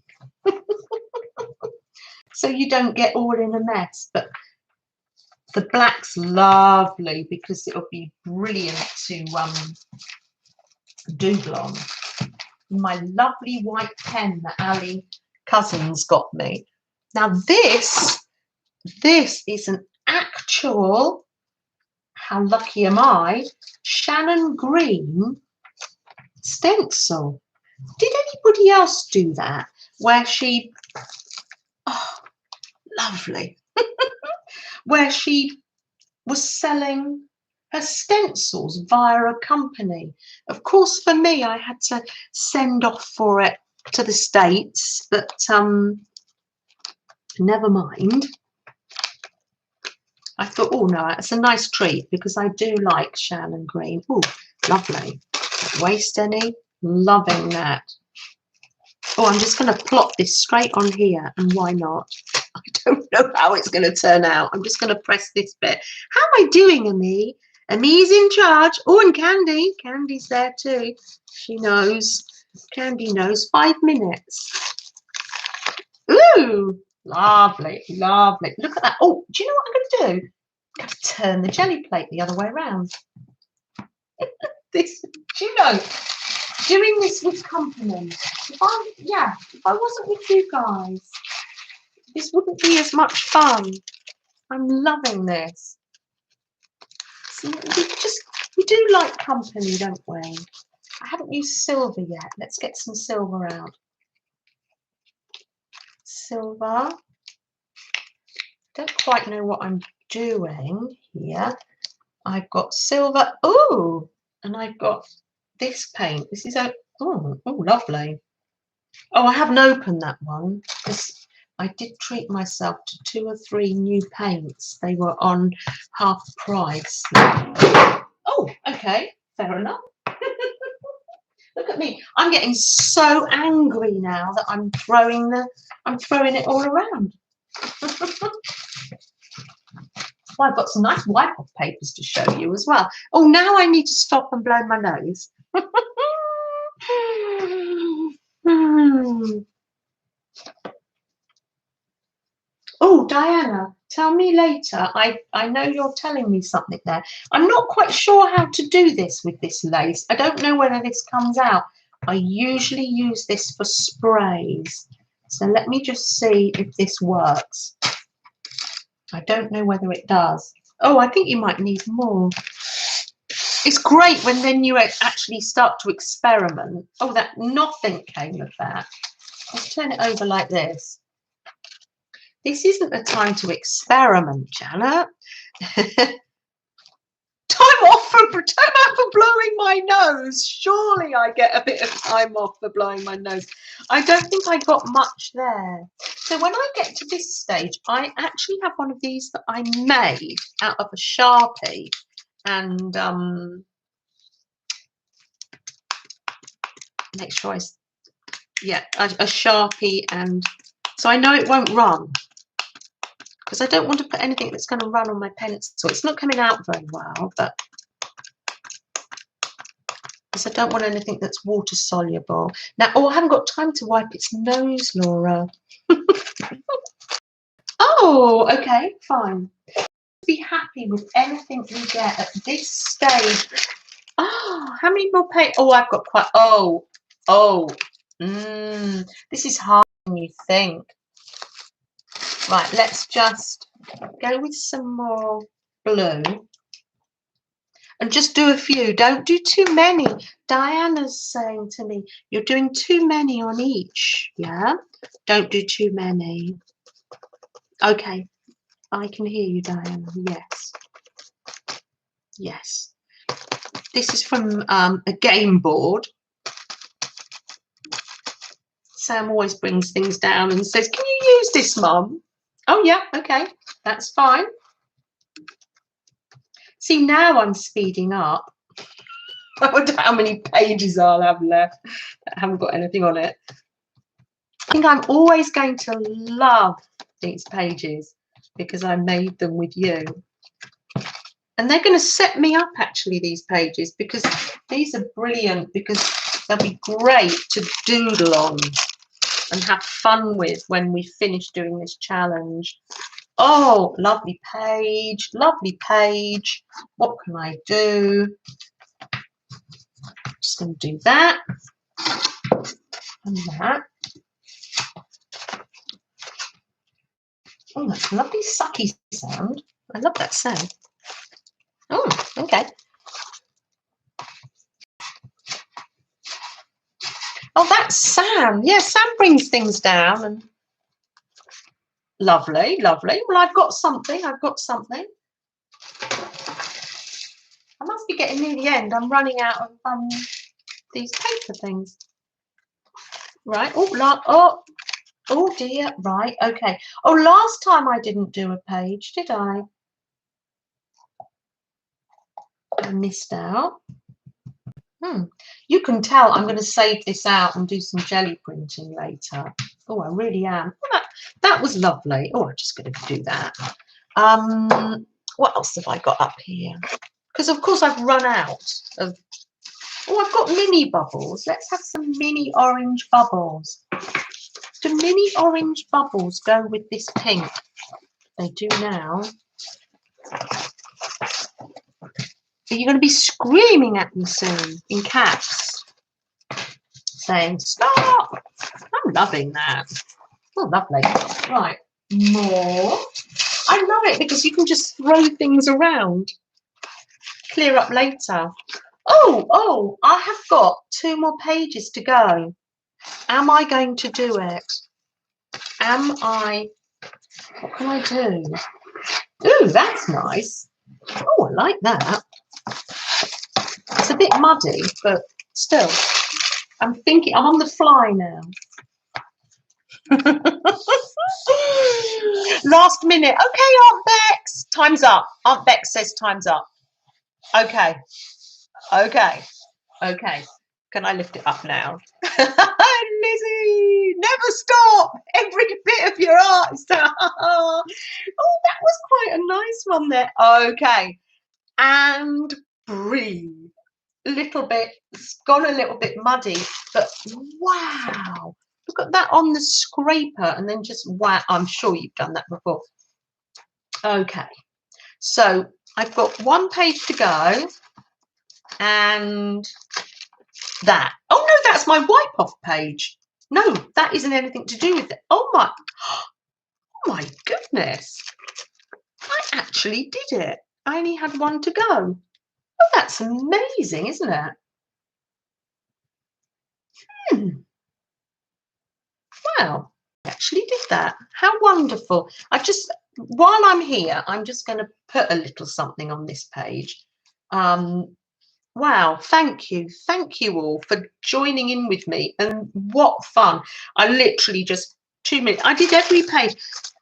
so you don't get all in a mess. But the black's lovely because it'll be brilliant to doodle on. My lovely white pen that Ali Cousins got me. Now this is an actual, how lucky am I, Shannon Green stencil. Did anybody else do that? Where she, oh, lovely, where she was selling her stencils via a company. Of course, for me, I had to send off for it to the States, but never mind. I thought, oh no, it's a nice treat because I do like Shannon Green. Oh, lovely. Don't waste any. Loving that. Oh, I'm just going to plop this straight on here, and why not? I don't know how it's going to turn out. I'm just going to press this bit. How am I doing, Amy? Amy's in charge. Oh, and Candy. Candy's there too. She knows. Candy knows. 5 minutes. Ooh, lovely, lovely. Look at that. Oh, do you know what I'm going to do? I'm going to turn the jelly plate the other way around. This, do you know, doing this with company, if I wasn't with you guys, this wouldn't be as much fun. I'm loving this. So we do like company, don't we? I haven't used silver yet. Let's get some silver out. Silver. Don't quite know what I'm doing here. I've got silver. Oh, and I've got this paint. This is oh, lovely. Oh, I haven't opened that one because I did treat myself to 2 or 3 new paints. They were on half price. Oh, okay, fair enough. Look at me. I'm getting so angry now that I'm throwing it all around. Well, I've got some nice wipe-off papers to show you as well. Oh, now I need to stop and blow my nose. Oh, Diana, tell me later. I know you're telling me something there. I'm not quite sure how to do this with this lace. I don't know whether this comes out. I usually use this for sprays. So let me just see if this works. I don't know whether it does. Oh, I think you might need more. It's great when then you actually start to experiment. Oh, that nothing came of that. Let's turn it over like this. This isn't the time to experiment, Janet. Time off for blowing my nose. Surely I get a bit of time off for blowing my nose. I don't think I got much there. So when I get to this stage, I actually have one of these that I made out of a Sharpie and make sure a Sharpie, and so I know it won't run because I don't want to put anything that's going to run on my pencil. It's not coming out very well, but because I don't want anything that's water soluble. Now, oh, I haven't got time to wipe its nose, Laura. Oh, okay, fine. Be happy with anything we get at this stage. Oh, how many more pages? Oh, I've got quite. This is harder than you think. Right, let's just go with some more blue and just do a few. Don't do too many. Diana's saying to me, you're doing too many on each. Yeah, don't do too many. Okay, I can hear you, Diana. Yes. Yes. This is from a game board. Sam always brings things down and says, can you use this, Mum? Oh, yeah, okay, that's fine. See, now I'm speeding up. I wonder how many pages I'll have left that haven't got anything on it. I think I'm always going to love these pages because I made them with you. And they're going to set me up, actually, these pages, because these are brilliant, because they'll be great to doodle on and have fun with when we finish doing this challenge. Oh, lovely page, lovely page. What can I do? Just going to do that and that. Oh, that's a lovely sucky sound. I love that sound. Oh, okay. Oh, that's Sam. Yeah, Sam brings things down and lovely, lovely. Well, I've got something. I've got something. I must be getting near the end. I'm running out of these paper things. Right. Oh dear. Right. Okay. Oh, last time I didn't do a page, did I? I missed out. You can tell I'm going to save this out and do some jelly printing later. Oh, I really am. Oh, that was lovely. Oh, I'm just going to do that. What else have I got up here? Because, of course, I've run out of... Oh, I've got mini bubbles. Let's have some mini orange bubbles. Do mini orange bubbles go with this pink? They do now. So you're going to be screaming at me soon in caps, saying, stop. I'm loving that. Oh, lovely. Right, more. I love it because you can just throw things around. clear up later. Oh, I have got 2 more pages to go. Am I going to do it? What can I do? Ooh, that's nice. Oh, I like that. It's a bit muddy, but still. I'm on the fly now. Last minute. Okay, Aunt Bex. Time's up. Aunt Bex says time's up. Okay. Can I lift it up now? Lizzie, never stop. Every bit of your art. Oh, that was quite a nice one there. Okay. And breathe. A little bit. It's gone a little bit muddy, but wow. Look at that on the scraper and then just wow. I'm sure you've done that before. Okay. So I've got 1 page to go. And that. Oh no, that's my wipe off page. No, that isn't anything to do with it. Oh my goodness. I actually did it. I only had 1 to go. Oh, that's amazing, isn't it? Wow, I actually did that. How wonderful. While I'm here, I'm just going to put a little something on this page. Wow, thank you all for joining in with me, and what fun. I literally just 2 minutes, I did every page.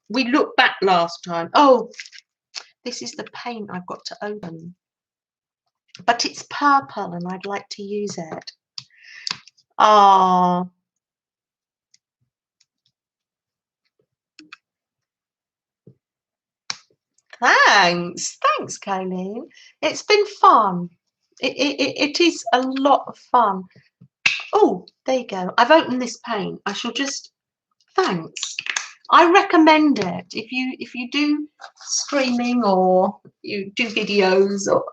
We looked back last time. Oh, this is the paint I've got to open, but it's purple and I'd like to use it. Ah, thanks, Kayleen. It's been fun. It is a lot of fun. Oh, there you go. I've opened this paint. I shall just, thanks. I recommend it if you do streaming or you do videos, or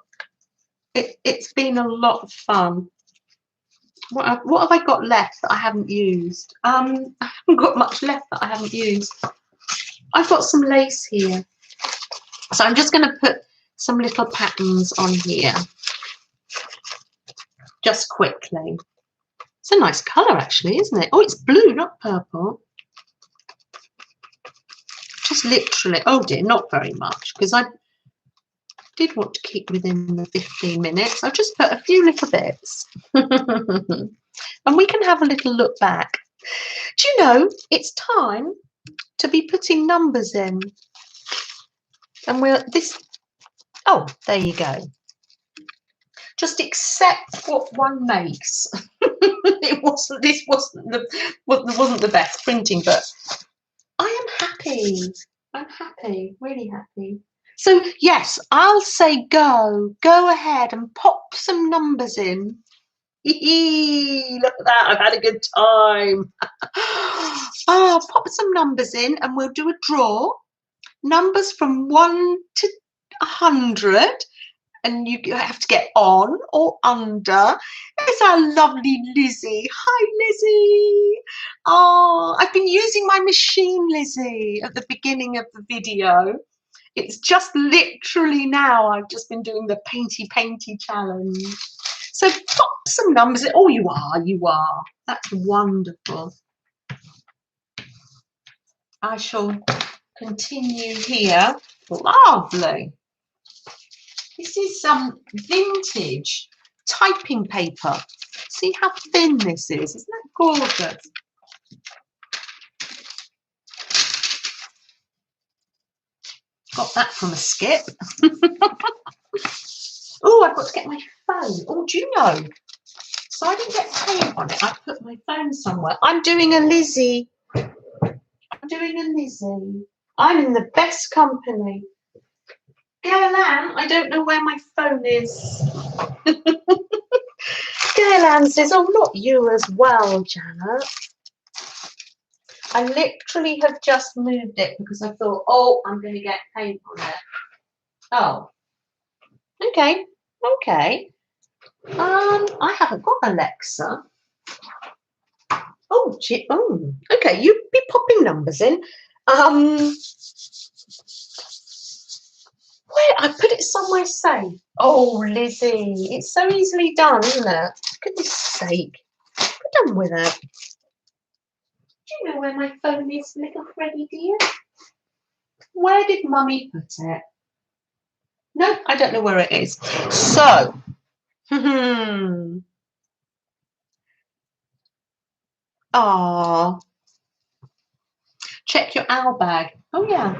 it's been a lot of fun. What have I got left that I haven't used? I haven't got much left that I haven't used. I've got some lace here, so I'm just going to put some little patterns on here just quickly. It's a nice colour actually, isn't it? Oh, it's blue, not purple. Just literally, oh dear, not very much, because I did want to keep within the 15 minutes. I've just put a few little bits. And we can have a little look back. Do you know, it's time to be putting numbers in. And oh, there you go. Just accept what one makes. This wasn't the best printing, but I am happy. I'm happy, really happy. So yes, I'll say go ahead and pop some numbers in. Look at that, I've had a good time. Oh, pop some numbers in and we'll do a draw. Numbers from 1 to 100. And you have to get on or under. It's our lovely Lizzie. Hi, Lizzie. Oh, I've been using my machine, Lizzie, at the beginning of the video. It's just literally now I've just been doing the painty challenge. So pop some numbers in. Oh, you are. That's wonderful. I shall continue here. Lovely. This is some vintage typing paper. See how thin this is. Isn't that gorgeous? Got that from a skip. Oh, I've got to get my phone. Oh, do you know? So I didn't get paint on it. I put my phone somewhere. I'm doing a Lizzie. I'm in the best company. Gail-Ann, I don't know where my phone is. Gail-Ann says, oh, not you as well, Janet. I literally have just moved it because I thought, oh, I'm going to get paint on it. Oh, okay. I haven't got Alexa. Oh, okay. You be popping numbers in. Where I put it somewhere safe. Oh, Lizzie, it's so easily done, isn't it? Goodness sake. We're done with it. Do you know where my phone is, little Freddie dear? Where did Mummy put it? No, I don't know where it is. So, ah, check your owl bag. Oh yeah.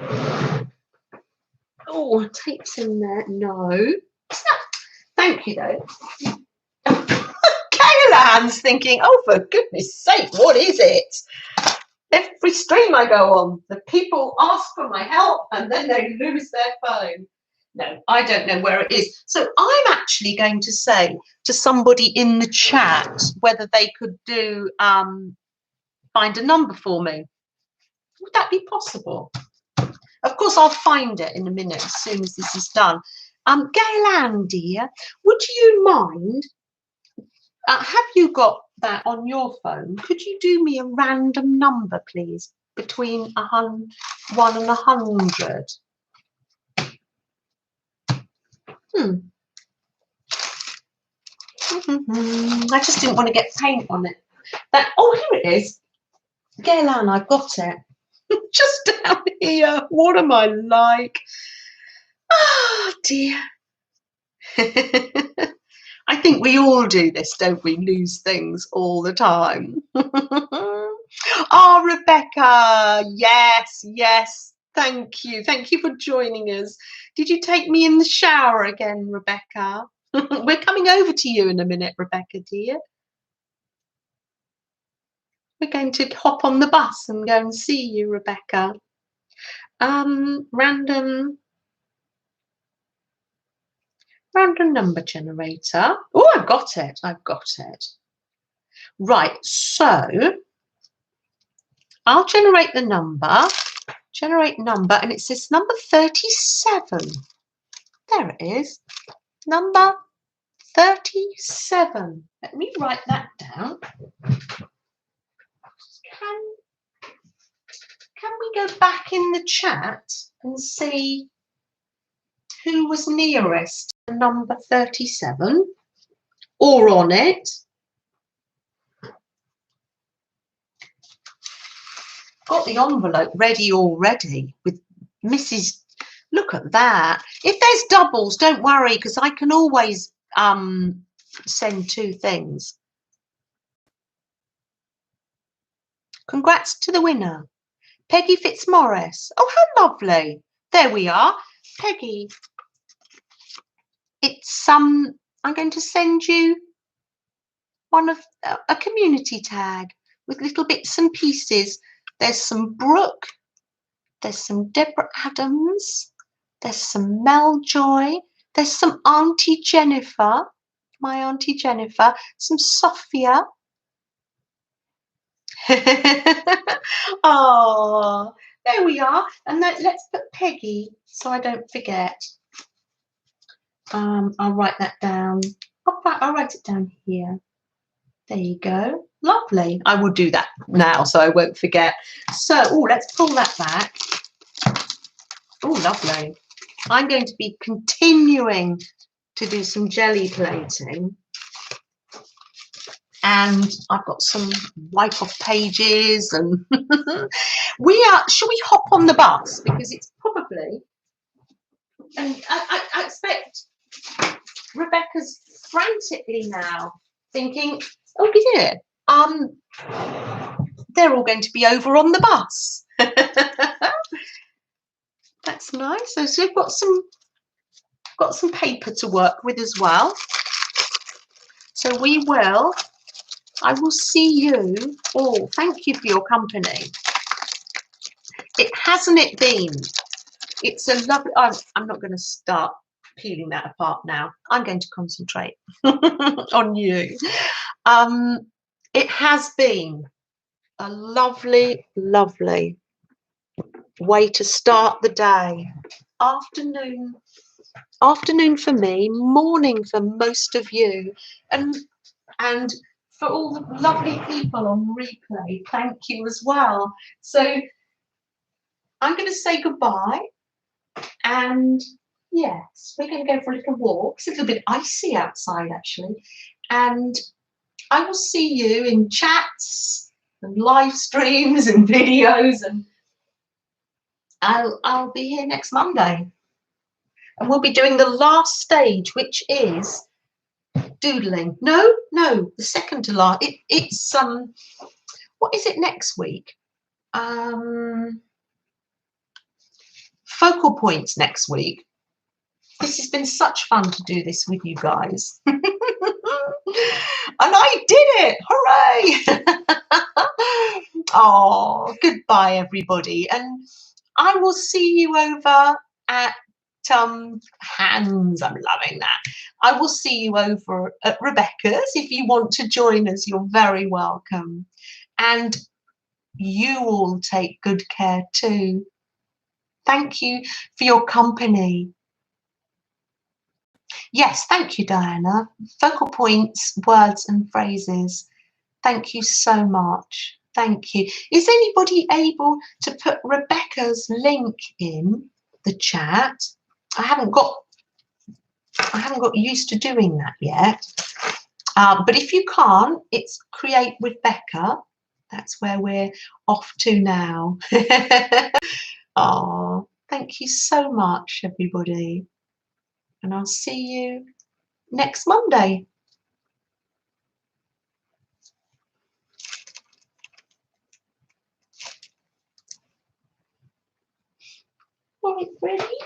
Oh, tape's in there. No. Thank you though. Kayla's thinking, oh, for goodness sake, what is it? Every stream I go on, the people ask for my help and then they lose their phone. No, I don't know where it is. So I'm actually going to say to somebody in the chat whether they could do find a number for me. Would that be possible? Of course, I'll find it in a minute as soon as this is done. Gail-Ann, dear, would you mind? Have you got that on your phone? Could you do me a random number, please, between 1 and 100? I just didn't want to get paint on it. Oh, here it is. Gail-Ann, I've got it. Just down here. What am I like? Oh, dear. I think we all do this, don't we? Lose things all the time. Oh, Rebecca. Yes, yes. Thank you. Thank you for joining us. Did you take me in the shower again, Rebecca? We're coming over to you in a minute, Rebecca, dear. We're going to hop on the bus and go and see you, Rebecca. Random number generator. Oh, I've got it. I've got it. Right, so I'll generate the number. Generate number, and it says number 37. There it is. Number 37. Let me write that down. Can we go back in the chat and see who was nearest to number 37 or on it? Got the envelope ready already with Mrs. Look at that. If there's doubles, don't worry, because I can always send 2 things. Congrats to the winner, Peggy Fitzmaurice. Oh, how lovely. There we are. Peggy, it's I'm going to send you one of a community tag with little bits and pieces. There's some Brooke, there's some Deborah Adams, there's some Mel Joy, there's some Auntie Jennifer, my Auntie Jennifer, some Sophia. Oh, there we are. And let's put Peggy so I don't forget. I'll write that down. I'll write it down here. There you go. Lovely. I will do that now so I won't forget. So, let's pull that back. Oh, lovely. I'm going to be continuing to do some jelly plating. And I've got some wipe off pages and shall we hop on the bus? Because it's probably, and I expect Rebecca's frantically now thinking, oh dear, they're all going to be over on the bus. That's nice. So we've got some paper to work with as well. So I will see you. Oh, thank you for your company. Hasn't it been? It's a lovely. I'm not going to start peeling that apart now. I'm going to concentrate on you. It has been a lovely, lovely way to start the day. Afternoon for me, morning for most of you, and for all the lovely people on replay, thank you as well. So I'm going to say goodbye, and Yes, we're going to go for a little walk. It's a little bit icy outside actually. And I will see you in chats and live streams and videos, and I'll be here next Monday. And we'll be doing the last stage, which is doodling. No, the second to last. It's what is it next week? Focal points next week. This has been such fun to do this with you guys. And I did it! Hooray! Oh, goodbye everybody. And I will see you over at Hands. I'm loving that. I will see you over at Rebecca's. If you want to join us, you're very welcome. And you all take good care too. Thank you for your company. Yes, thank you, Diana. Focal points, words and phrases. Thank you so much. Thank you. Is anybody able to put Rebecca's link in the chat? I haven't got used to doing that yet. But if you can't, it's Create with Becca. That's where we're off to now. Oh, thank you so much, everybody. And I'll see you next Monday. Right, ready?